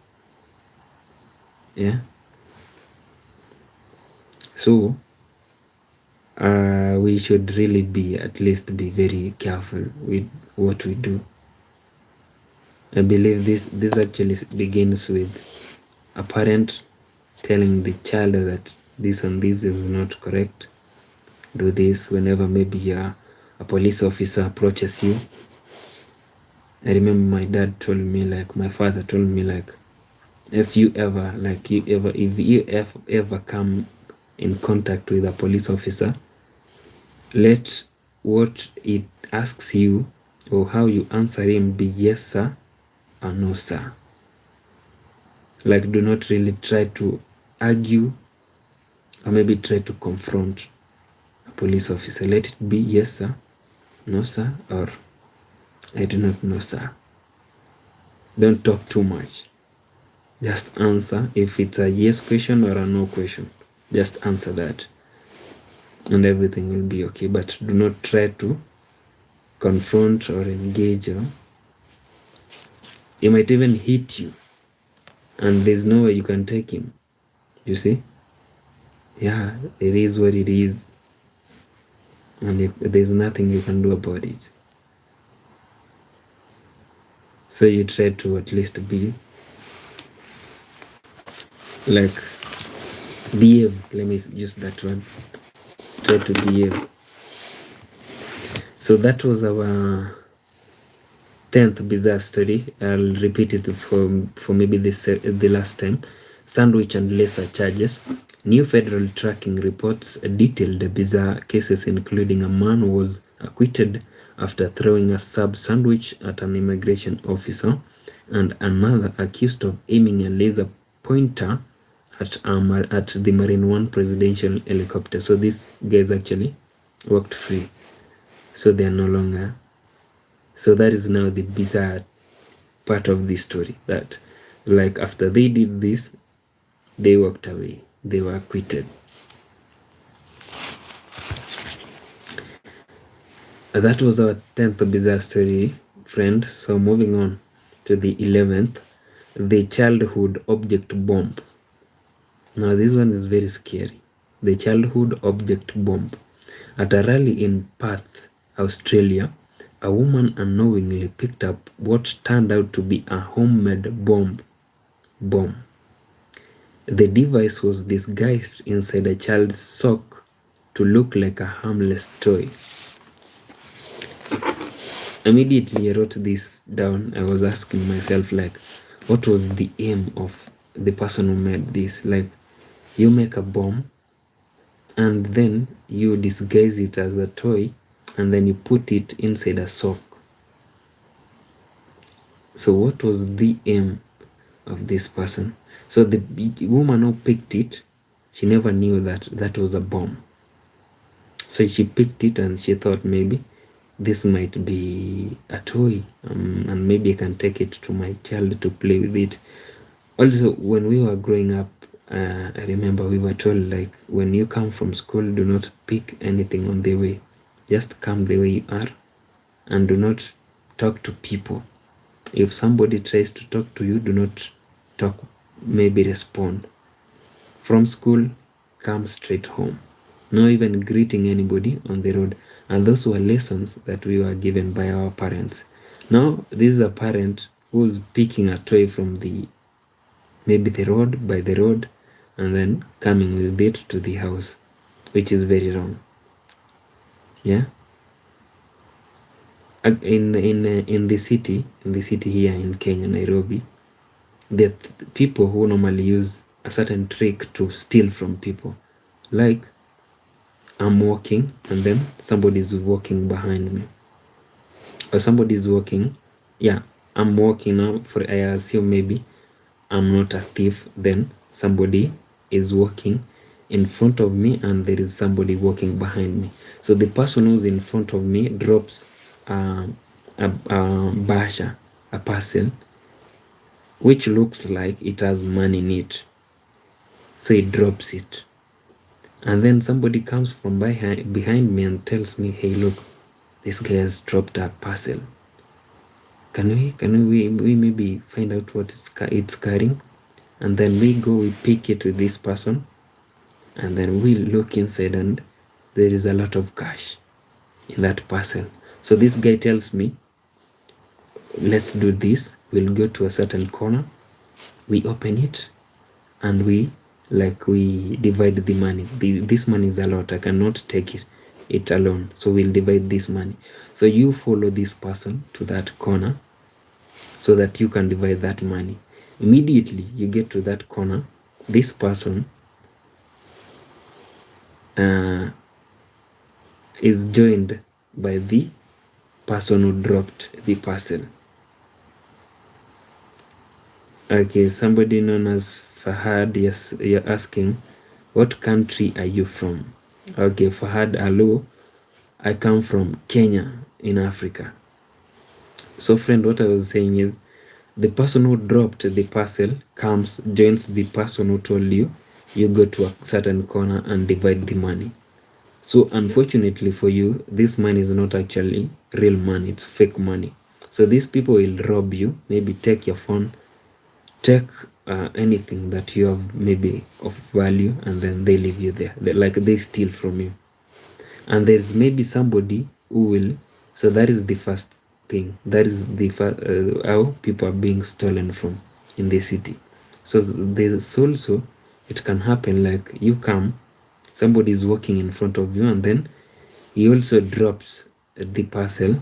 S1: Yeah. So we should really at least be very careful with what we do. I believe this actually begins with a parent telling the child that this and this is not correct. Do this whenever maybe a police officer approaches you. I remember my father told me, if you ever come in contact with a police officer, let what it asks you or how you answer him be yes sir or no sir. Like, do not really try to argue or maybe try to confront a police officer. Let it be yes sir, no sir, or I do not know sir. Don't talk too much. Just answer. If it's a yes question or a no question, just answer that and everything will be okay. But do not try to confront or engage. He might even hit you and there's no way you can take him. You see? Yeah, it is what it is, and there's nothing you can do about it. So you try to at least be like behave. Let me use that one. Try to behave. So that was our 10th bizarre story. I'll repeat it for maybe the last time. Sandwich and lesser charges. New federal tracking reports detailed bizarre cases, including a man was acquitted after throwing a sub sandwich at an immigration officer, and another accused of aiming a laser pointer at the Marine One presidential helicopter. So these guys actually walked free. So they are no longer. So that is now the bizarre part of the story, that like after they did this, they walked away. They were acquitted. That was our 10th bizarre story, friend. So moving on to the 11th, the childhood object bomb. Now this one is very scary. The childhood object bomb. At a rally in Perth, Australia, a woman unknowingly picked up what turned out to be a homemade bomb. The device was disguised inside a child's sock to look like a harmless toy. Immediately I wrote this down. I was asking myself, like, what was the aim of the person who made this? Like, you make a bomb and then you disguise it as a toy and then you put it inside a sock. So what was the aim of this person? So the woman who picked it, she never knew that that was a bomb. So she picked it and she thought maybe this might be a toy, and maybe I can take it to my child to play with it. Also, when we were growing up, I remember we were told, like, when you come from school, do not pick anything on the way. Just come the way you are and do not talk to people. If somebody tries to talk to you, do not talk, maybe respond. From school, come straight home. No even greeting anybody on the road. And those were lessons that we were given by our parents. Now, this is a parent who's picking a toy from maybe the road, by the road, and then coming with it to the house, which is very wrong. Yeah. In the city here in Kenya, Nairobi, the people who normally use a certain trick to steal from people, like, I'm walking and then somebody's walking behind me, or somebody's walking. Yeah, I'm walking now. I assume maybe I'm not a thief. Then somebody is walking in front of me and there is somebody walking behind me. So the person who's in front of me drops a basha, a parcel, which looks like it has money in it. So he drops it. And then somebody comes from behind me and tells me, hey, look, this guy has dropped a parcel. Can we maybe find out what it's carrying? And then we go, we pick it with this person, and then we look inside and there is a lot of cash in that parcel. So this guy tells me, let's do this. We'll go to a certain corner, we open it, and we divide the money. This money is a lot. I cannot take it alone. So we'll divide this money. So you follow this person to that corner so that you can divide that money. Immediately you get to that corner, this person is joined by the person who dropped the parcel. Okay, somebody known as Fahad, yes, you're asking, what country are you from? Okay, Fahad, hello. I come from Kenya in Africa. So friend, what I was saying is, the person who dropped the parcel joins the person who told you, you go to a certain corner and divide the money. So unfortunately for you, this money is not actually real money, it's fake money. So these people will rob you, maybe take your phone, take anything that you have maybe of value, and then they leave you there. They steal from you. And there's maybe somebody who will, so that is the first thing. That is the how people are being stolen from in the city. So there's also it can happen like you come, somebody is walking in front of you, and then he also drops the parcel,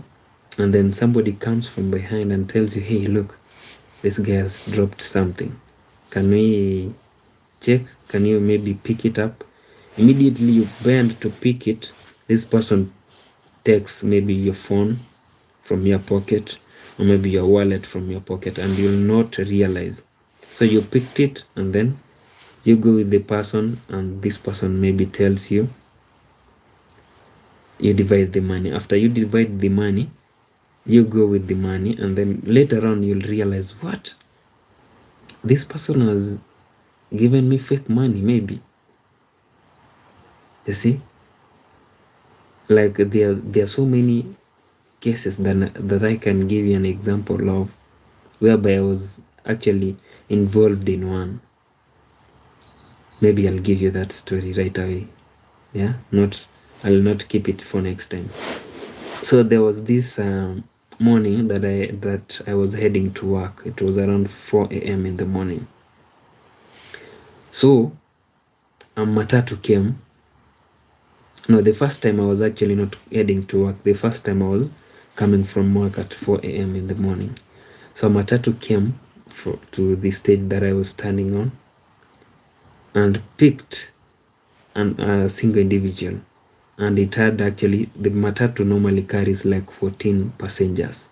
S1: and then somebody comes from behind and tells you, hey, look, this guy has dropped something, can we check? Can you maybe pick it up? Immediately you bend to pick it, this person takes maybe your phone from your pocket, or maybe your wallet from your pocket, and you'll not realize. So you picked it, and then you go with the person, and this person maybe tells you, you divide the money. After you divide the money, you go with the money, and then later on you'll realize, what, this person has given me fake money maybe. You see, like there are so many cases that I can give you an example of, whereby I was actually involved in one. Maybe I'll give you that story right away. Yeah, I'll not keep it for next time. So there was this morning that I was heading to work. It was around 4 a.m. in the morning. So matatu came. No, the first time I was actually not heading to work. The first time I was coming from work at 4 a.m. in the morning. So matatu came to the stage that I was standing on, and picked a single individual, and it had actually, the matatu normally carries like 14 passengers.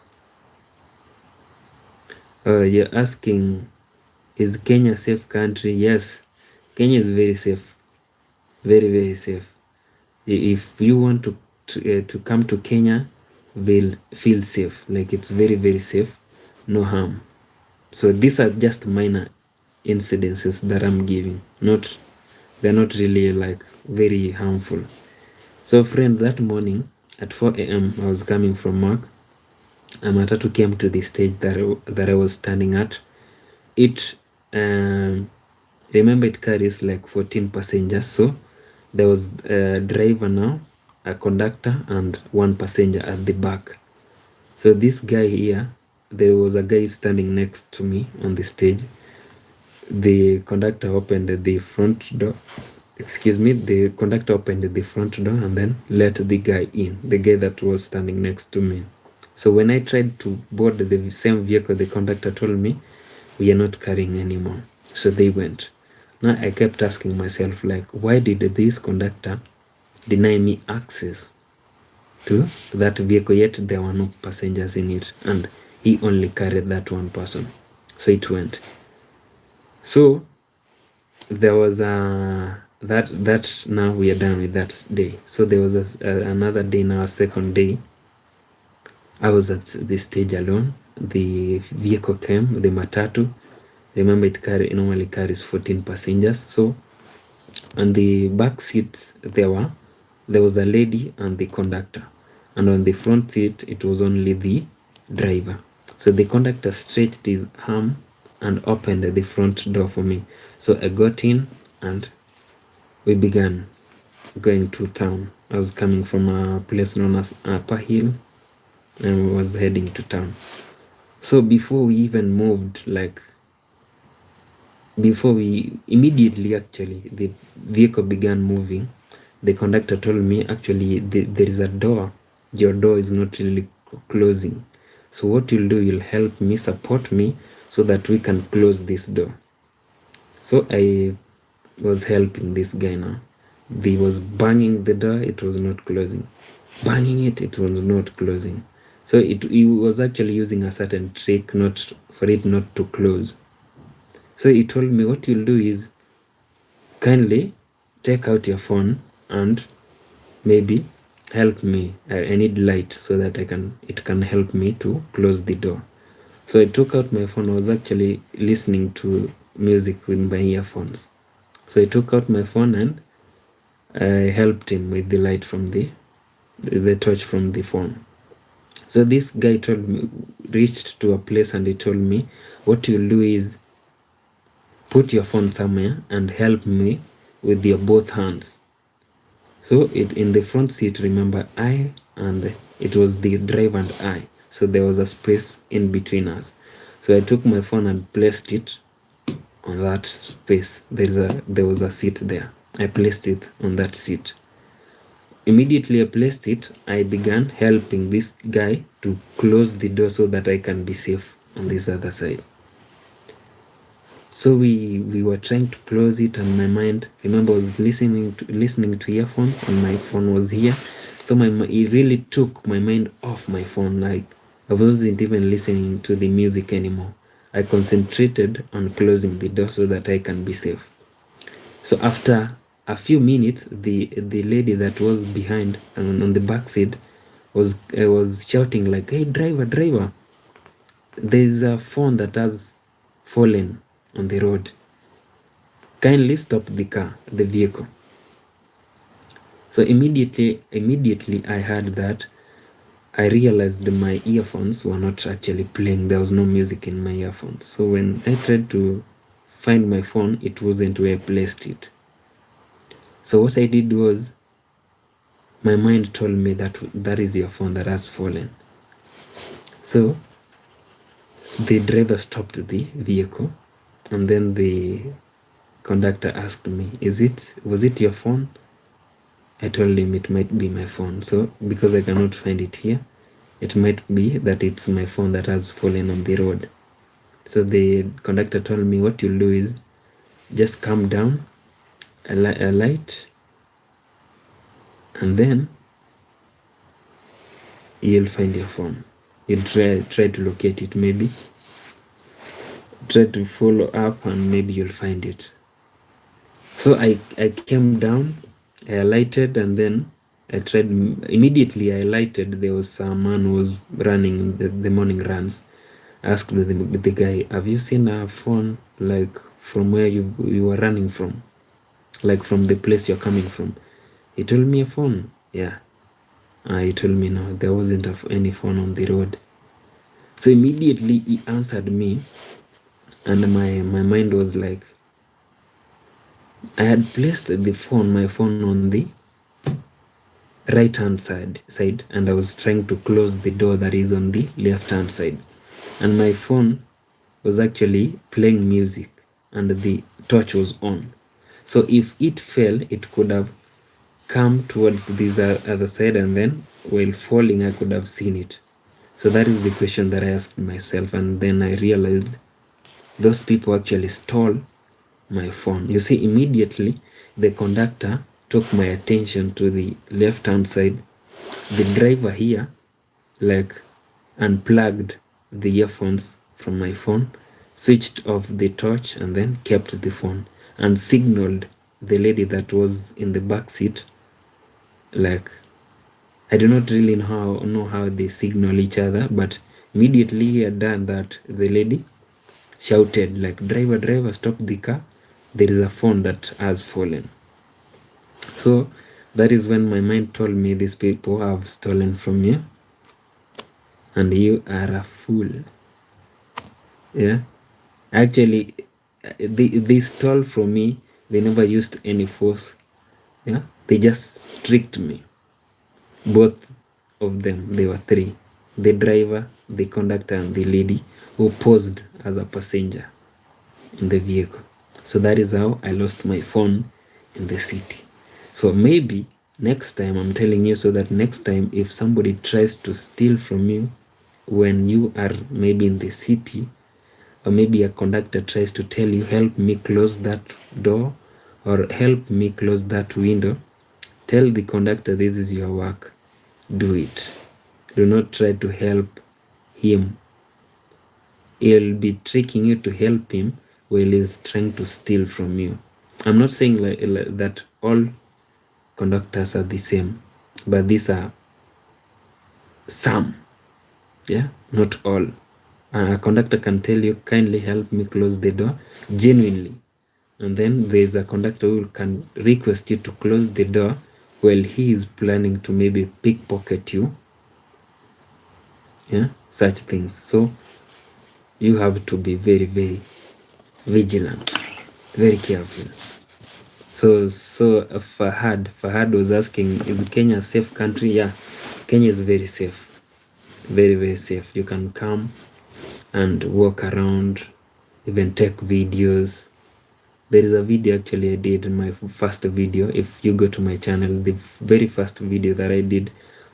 S1: You're asking, is Kenya a safe country? Yes, Kenya is very safe, very, very safe. If you want to come to Kenya, feel safe. Like, it's very, very safe, no harm. So these are just minor incidences that I'm giving. They're not really like very harmful. So friend, that morning at 4 a.m. I was coming from work. A matatu came to the stage that I was standing at. It remember, it carries like 14 passengers. So there was a driver now, a conductor, and one passenger at the back. So this guy here, there was a guy standing next to me on the stage. The conductor opened the front door. The conductor opened the front door and then let the guy in, the guy that was standing next to me. So when I tried to board the same vehicle, the conductor told me, we are not carrying anymore. So they went. Now I kept asking myself, like, why did this conductor deny me access to that vehicle, yet there were no passengers in it, and he only carried that one person? So it went. So there was that now we are done with that day. So there was another day now, a second day. I was at the stage alone. The vehicle came, the matatu. Remember, it normally carries 14 passengers. So on the back seat there was a lady and the conductor, and on the front seat it was only the driver. So the conductor stretched his arm and opened the front door for me. So I got in and we began going to town. I was coming from a place known as Upper Hill and was heading to town. So before we even moved, immediately actually, the vehicle began moving, the conductor told me, actually, there is a door. Your door is not really closing. So what you'll do, you'll help me, support me, so that we can close this door. So I was helping this guy now. He was banging the door, it was not closing. Banging it, it was not closing. So he was actually using a certain trick for it not to close. So he told me, what you'll do is kindly take out your phone and maybe help me. I need light so that it can help me to close the door. So I took out my phone. I was actually listening to music with my earphones. So I took out my phone and I helped him with the light from the torch from the phone. So this guy reached to a place and he told me, what you'll do is put your phone somewhere and help me with your both hands. So in the front seat, remember, it was the driver and I. So there was a space in between us. So I took my phone and placed it on that space. There was a seat there. I placed it on that seat. Immediately I placed it, I began helping this guy to close the door so that I can be safe on this other side. So we were trying to close it, and my mind, remember, I was listening to earphones, and my phone was here. So it really took my mind off my phone. Like, I wasn't even listening to the music anymore. I concentrated on closing the door so that I can be safe. So after a few minutes, the lady that was behind and on the back seat was shouting like, "Hey, driver, there's a phone that has fallen on the road. Kindly stop the vehicle." So immediately I heard that. I realized my earphones were not actually playing. There was no music in my earphones. So when I tried to find my phone, it wasn't where I placed it. So what I did was, my mind told me that is your phone that has fallen. So the driver stopped the vehicle, and then the conductor asked me, was it your phone? I told him it might be my phone. So because I cannot find it here, it might be that it's my phone that has fallen on the road. So the conductor told me, what you'll do is just calm down, alight, and then you'll find your phone. You'll try to locate it, maybe try to follow up, and maybe you'll find it. So I came down, I alighted, and then I tried. Immediately I alighted, there was a man who was running the morning runs. I asked the guy, have you seen a phone, like from where you were running from, like from the place you're coming from? He told me, a phone. Yeah. He told me no, there wasn't any phone on the road. So immediately he answered me, and my mind was like, I had placed my phone on the right hand side, and I was trying to close the door that is on the left hand side, and my phone was actually playing music and the torch was on. So if it fell, it could have come towards this other side, and then while falling I could have seen it. So that is the question that I asked myself, and then I realized those people actually stole my phone. You see, immediately the conductor took my attention to the left hand side. The driver here like unplugged the earphones from my phone, switched off the torch, and then kept the phone and signaled the lady that was in the back seat. Like, I do not really know how they signal each other, but immediately he had done that, the lady shouted like, driver, stop the car, there is a phone that has fallen. So that is when my mind told me, these people have stolen from you and you are a fool. Yeah, actually they stole from me. They never used any force. Yeah, they just tricked me. Both of them, they were three: the driver, the conductor, and the lady who posed as a passenger in the vehicle. So that is how I lost my phone in the city. So maybe next time, I'm telling you, so that next time if somebody tries to steal from you when you are maybe in the city, or maybe a conductor tries to tell you, help me close that door or help me close that window, tell the conductor, this is your work, do it. Do not try to help him. He'll be tricking you to help him while he's trying to steal from you. I'm not saying like that all conductors are the same, but these are some. Yeah, not all. A conductor can tell you, kindly help me close the door, genuinely, and then there's a conductor who can request you to close the door while he is planning to maybe pickpocket you. Yeah, such things. So you have to be very, very vigilant, very careful. So Fahad was asking, is Kenya a safe country? Yeah, Kenya is very safe, very, very safe. You can come and walk around, even take videos. There is a video actually I did in my first video. If you go to my channel, the very first video that I did,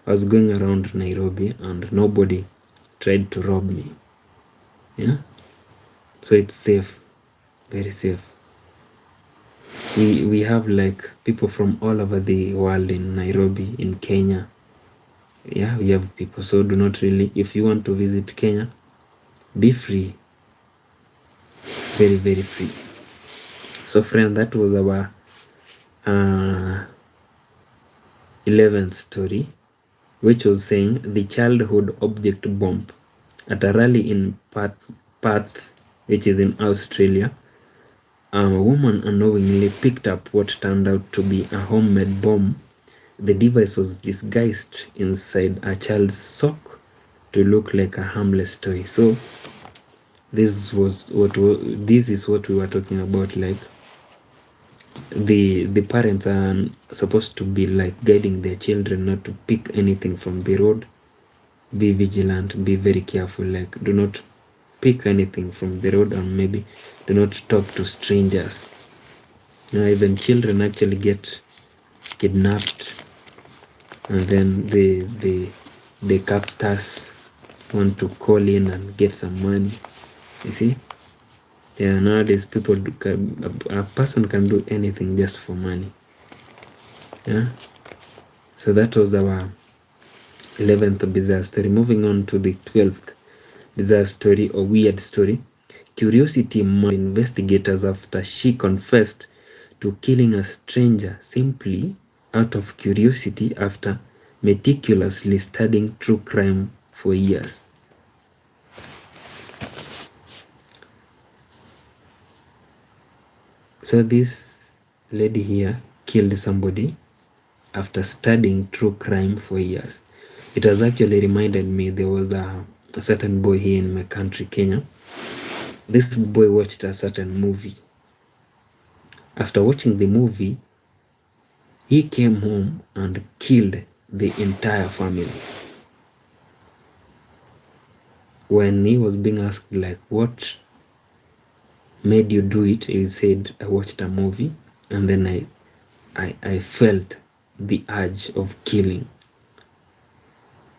S1: I was going around Nairobi and nobody tried to rob me. Yeah, so it's safe, very safe. We have like people from all over the world in Nairobi, in Kenya. Yeah, we have people. So do not really, if you want to visit Kenya, be free, very, very free. So friend, that was our 11th story, which was saying the childhood object bomb. At a rally in Perth, which is in Australia, a woman unknowingly picked up what turned out to be a homemade bomb. The device was disguised inside a child's sock to look like a harmless toy. So this is what we were talking about, like the parents are supposed to be like guiding their children not to pick anything from the road. Be vigilant, be very careful, like do not pick anything from the road, and maybe do not talk to strangers. Even children actually get kidnapped, and then the captors want to call in and get some money. You see, yeah, nowadays people a person can do anything just for money. Yeah, so that was our 11th bizarre story. Moving on to the 12th bizarre story or weird story. Curiosity murdered investigators after she confessed to killing a stranger simply out of curiosity after meticulously studying true crime for years. So this lady here killed somebody after studying true crime for years. It has actually reminded me, there was a certain boy here in my country, Kenya. This boy watched a certain movie. After watching the movie, he came home and killed the entire family. When he was being asked, like, what made you do it, he said, I watched a movie and then I felt the urge of killing.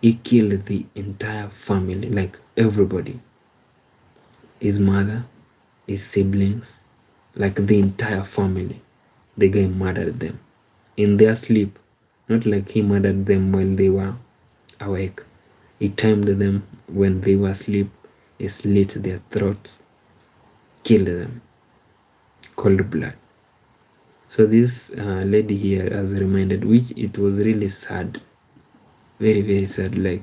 S1: He killed the entire family, like everybody. His mother, his siblings, like the entire family. The guy murdered them in their sleep. Not like he murdered them while they were awake. He timed them when they were asleep. He slit their throats, killed them, cold blood. So this lady here has reminded, which it was really sad, very, very sad. Like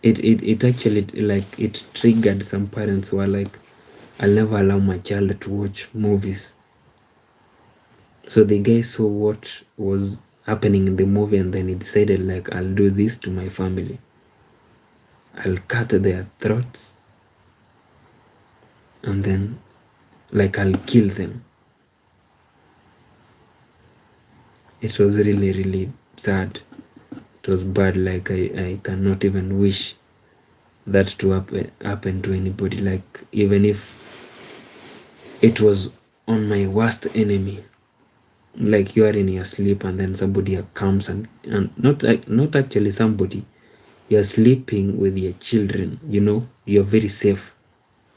S1: it actually, like, it triggered some parents who are like, I'll never allow my child to watch movies. So the guy saw what was happening in the movie and then he decided, like, I'll do this to my family. I'll cut their throats and then, like, I'll kill them. It was really, really sad. It was bad. Like, I cannot even wish that to happen to anybody. Like, even if it was on my worst enemy, like you are in your sleep and then somebody comes and not actually somebody, you're sleeping with your children, you know, you're very safe.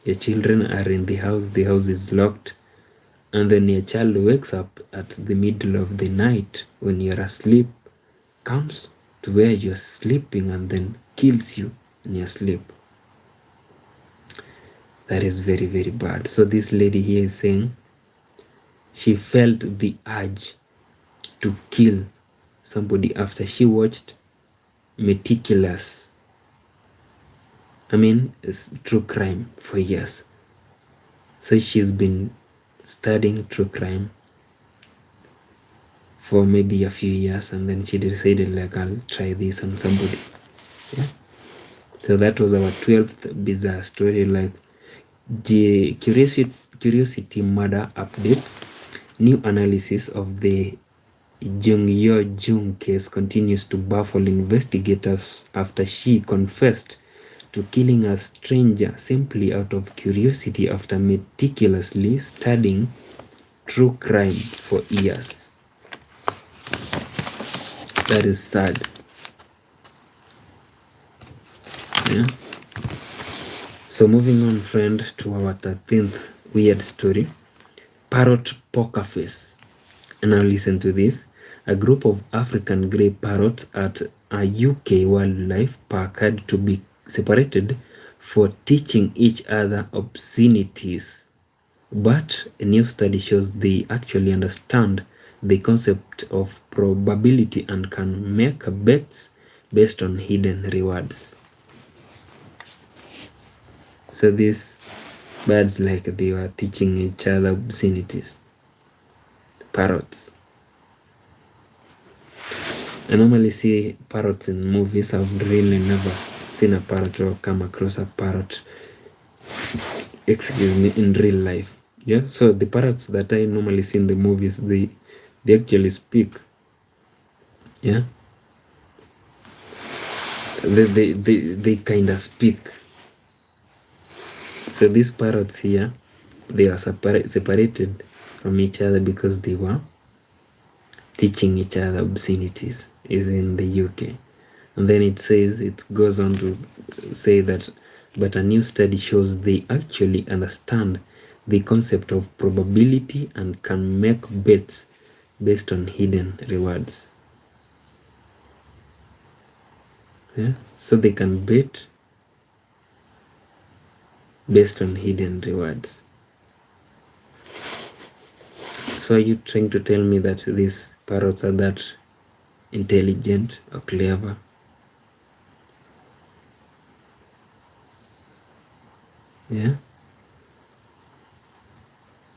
S1: Your children are in the house is locked, and then your child wakes up at the middle of the night when you're asleep, comes to where you're sleeping and then kills you in your sleep. That is very, very bad. So this lady here is saying she felt the urge to kill somebody after she watched true crime for years. So she's been studying true crime for maybe a few years, and then she decided, like, I'll try this on somebody. Yeah. So that was our 12th bizarre story. Like, the curiosity murder updates. New analysis of the Jung Yo Jung case continues to baffle investigators after she confessed to killing a stranger simply out of curiosity after meticulously studying true crime for years. That is sad. Yeah. So moving on, friend, to our 13th weird story. Parrot poker face. And now listen to this. A group of African grey parrots at a UK wildlife park had to be separated for teaching each other obscenities. But a new study shows they actually understand the concept of probability and can make bets based on hidden rewards. So these birds, like, they were teaching each other obscenities. Parrots. I normally see parrots in movies. I've really never seen a parrot or come across a parrot, in real life. Yeah, so the parrots that I normally see in the movies, they actually speak. Yeah, they kind of speak. So these parrots here, they are separated from each other because they were teaching each other obscenities. Is in the UK. And then it goes on to say that, but a new study shows they actually understand the concept of probability and can make bets based on hidden rewards. Yeah? So they can bet based on hidden rewards. So are you trying to tell me that these parrots are that intelligent or clever? Yeah,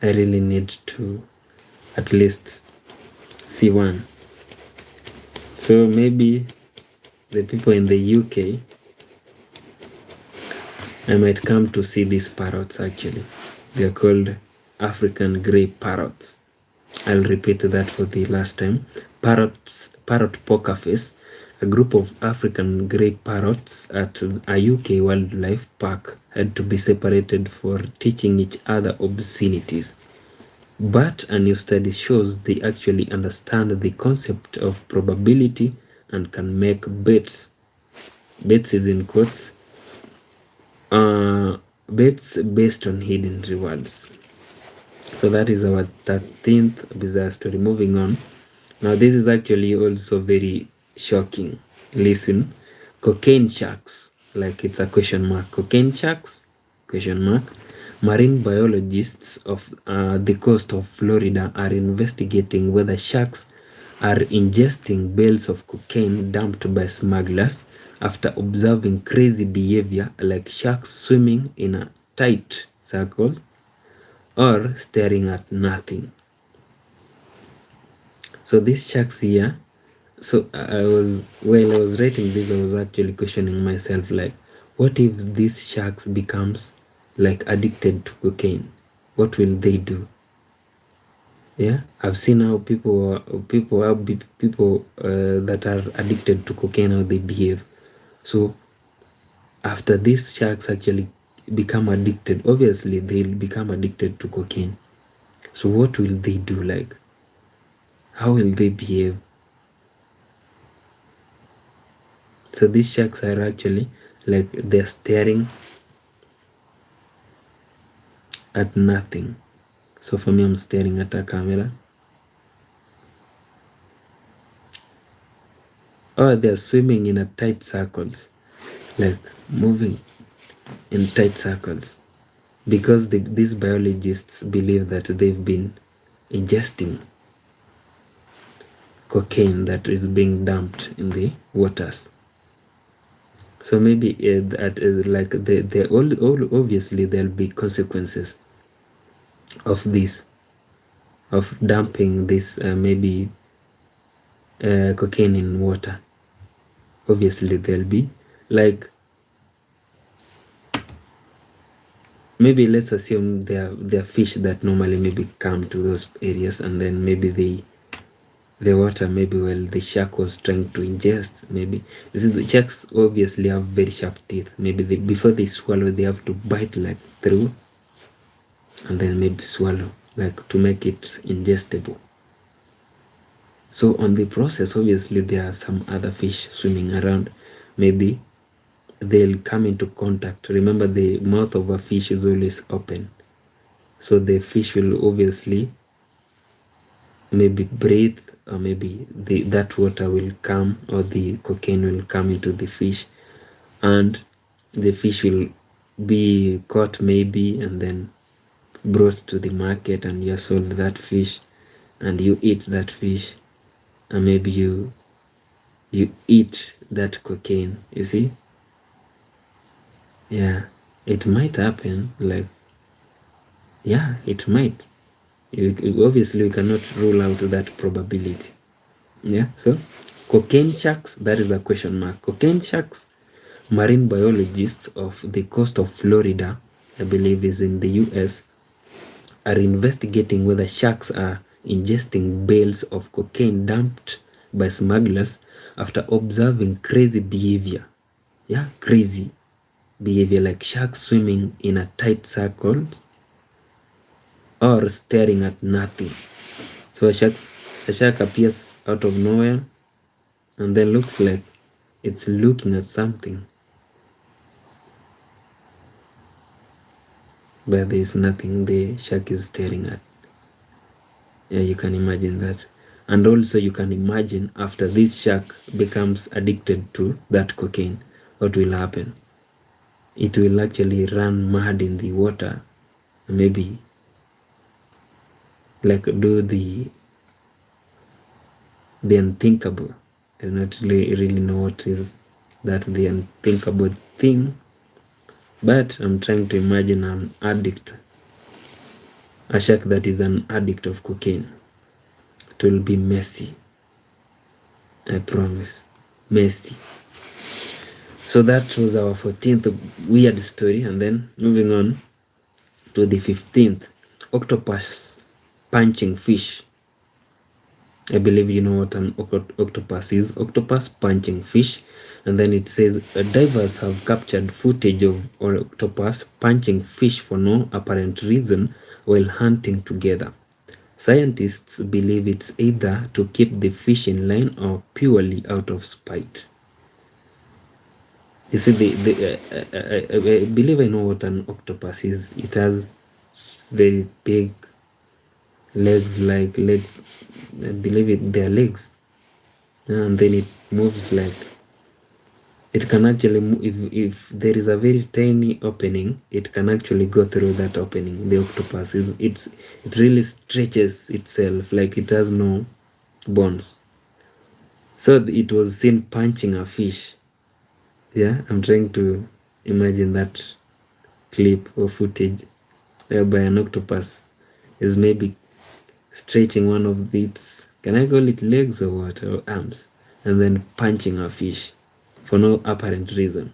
S1: I really need to at least see one. So maybe the people in the UK, I might come to see these parrots. Actually, they are called African grey parrots. I'll repeat that for the last time. Parrot poker face. A group of African grey parrots at a UK wildlife park had to be separated for teaching each other obscenities. But a new study shows they actually understand the concept of probability and can make bets. Bets is in quotes. Bets based on hidden rewards. So that is our 13th bizarre story. Moving on. Now this is actually also very shocking. Listen. Cocaine sharks. Like, it's a question mark. Cocaine sharks? Question mark. Marine biologists of the coast of Florida are investigating whether sharks are ingesting bales of cocaine dumped by smugglers after observing crazy behavior like sharks swimming in a tight circle or staring at nothing. So these sharks here, so while I was writing this, I was actually questioning myself, like, what if these sharks becomes like addicted to cocaine? What will they do? Yeah, I've seen how people that are addicted to cocaine, how they behave. So after these sharks actually become addicted, obviously they'll become addicted to cocaine. So what will they do? Like, how will they behave? So these sharks are actually like, they're staring at nothing. So for me, I'm staring at a camera. Or they're swimming in a tight circles, like moving in tight circles, because these biologists believe that they've been ingesting cocaine that is being dumped in the waters. So maybe like they all obviously there'll be consequences of this, of dumping this maybe cocaine in water. Obviously there'll be, like, maybe let's assume there are fish that normally maybe come to those areas, and then maybe the water, maybe while the shark was trying to ingest. Maybe you see, the sharks obviously have very sharp teeth. Maybe before they swallow, they have to bite like through and then maybe swallow, like to make it ingestible. So on the process, obviously there are some other fish swimming around. Maybe they'll come into contact. Remember, the mouth of a fish is always open, so the fish will obviously maybe breathe, or maybe that water will come, or the cocaine will come into the fish, and the fish will be caught maybe, and then brought to the market, and you sold that fish, and you eat that fish, and maybe you eat that cocaine. You see, yeah, it might happen. Like, yeah, it might. Obviously we cannot rule out that probability. Yeah, so cocaine sharks, that is a question mark. Cocaine sharks, marine biologists of the coast of Florida, I believe is in the US, are investigating whether sharks are ingesting bales of cocaine dumped by smugglers after observing crazy behavior. Yeah, crazy behavior, like sharks swimming in a tight circles or staring at nothing. So a shark appears out of nowhere and then looks like it's looking at something, but there is nothing the shark is staring at. Yeah, you can imagine that. And also you can imagine after this shark becomes addicted to that cocaine, what will happen? It will actually run mad in the water, maybe like do the unthinkable. I don't really know what is that, the unthinkable thing, but I'm trying to imagine an addict, a shark that is an addict of cocaine. It will be messy, I promise, messy. So that was our 14th weird story, and then moving on to the 15th, octopus punching fish. I believe you know what an octopus is. Octopus punching fish. And then it says divers have captured footage of octopus punching fish for no apparent reason while hunting together. Scientists believe it's either to keep the fish in line or purely out of spite. You see, I believe I know what an octopus is. It has very big legs, I believe they're legs, and then it moves like, it can actually move, if there is a very tiny opening, it can actually go through that opening. The octopus it really stretches itself, like it has no bones. So it was seen punching a fish. Yeah, I'm trying to imagine that clip or footage whereby an octopus is maybe stretching one of its, can I call it legs or what, or arms, and then punching a fish for no apparent reason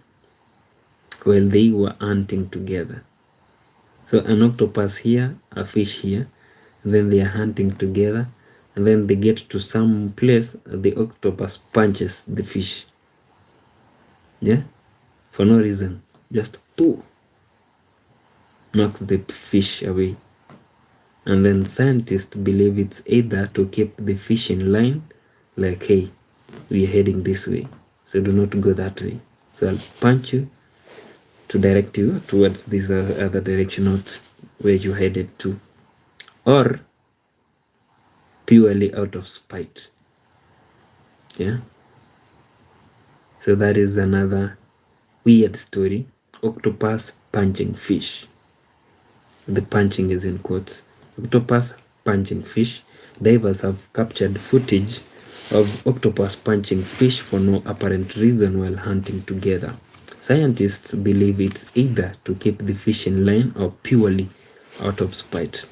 S1: while they were hunting together. So an octopus here, a fish here, and then they are hunting together, and then they get to some place, the octopus punches the fish. Yeah, for no reason, just pooh, knocks the fish away. And then scientists believe it's either to keep the fish in line, like, hey, we're heading this way, so do not go that way. So I'll punch you to direct you towards this other direction, not where you headed to. Or purely out of spite. Yeah. So that is another weird story. Octopus punching fish. The punching is in quotes. Octopus punching fish. Divers have captured footage of octopus punching fish for no apparent reason while hunting together. Scientists believe it's either to keep the fish in line or purely out of spite.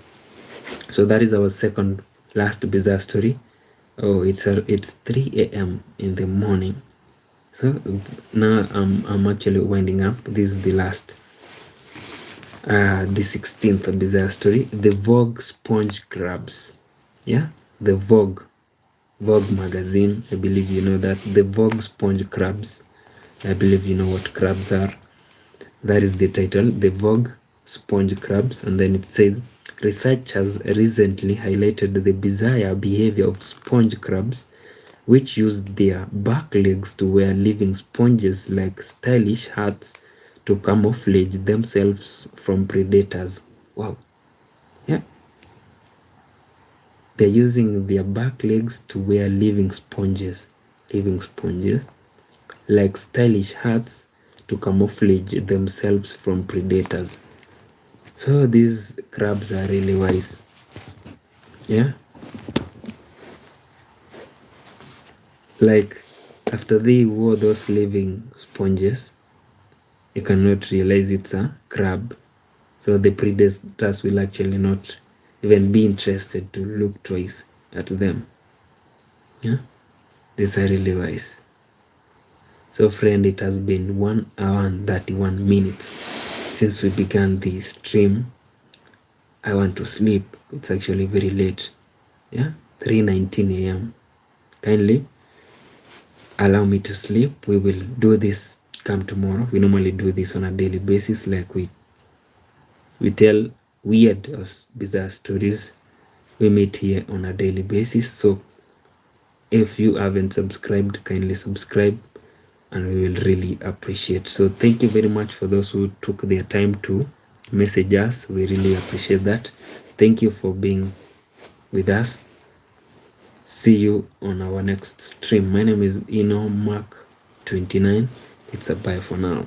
S1: So that is our second last bizarre story. Oh, it's 3 a.m. in the morning. So now I'm actually winding up. This is the last, the 16th bizarre story. The Vogue sponge crabs. Yeah, the Vogue Vogue magazine, I believe you know that. The Vogue sponge crabs, I believe you know what crabs are. That is the title, the Vogue sponge crabs. And then it says, researchers recently highlighted the bizarre behavior of sponge crabs, which use their back legs to wear living sponges like stylish hats to camouflage themselves from predators. Wow. Yeah. They're using their back legs to wear living sponges like stylish hats to camouflage themselves from predators. So these crabs are really wise. Yeah. Like after they wore those living sponges, you cannot realize it's a crab. So the predators will actually not even be interested to look twice at them. Yeah. These are really wise. So friend, it has been 1 hour and 31 minutes since we began this stream. I want to sleep. It's actually very late. Yeah, 3:19 a.m. Kindly allow me to sleep. We will do this come tomorrow. We normally do this on a daily basis, like we tell weird or bizarre stories. We meet here on a daily basis. So if you haven't subscribed, kindly subscribe, and we will really appreciate. So thank you very much for those who took their time to message us. We really appreciate that. Thank you for being with us. See you on our next stream. My name is Eno Mark 29. It's a bye for now.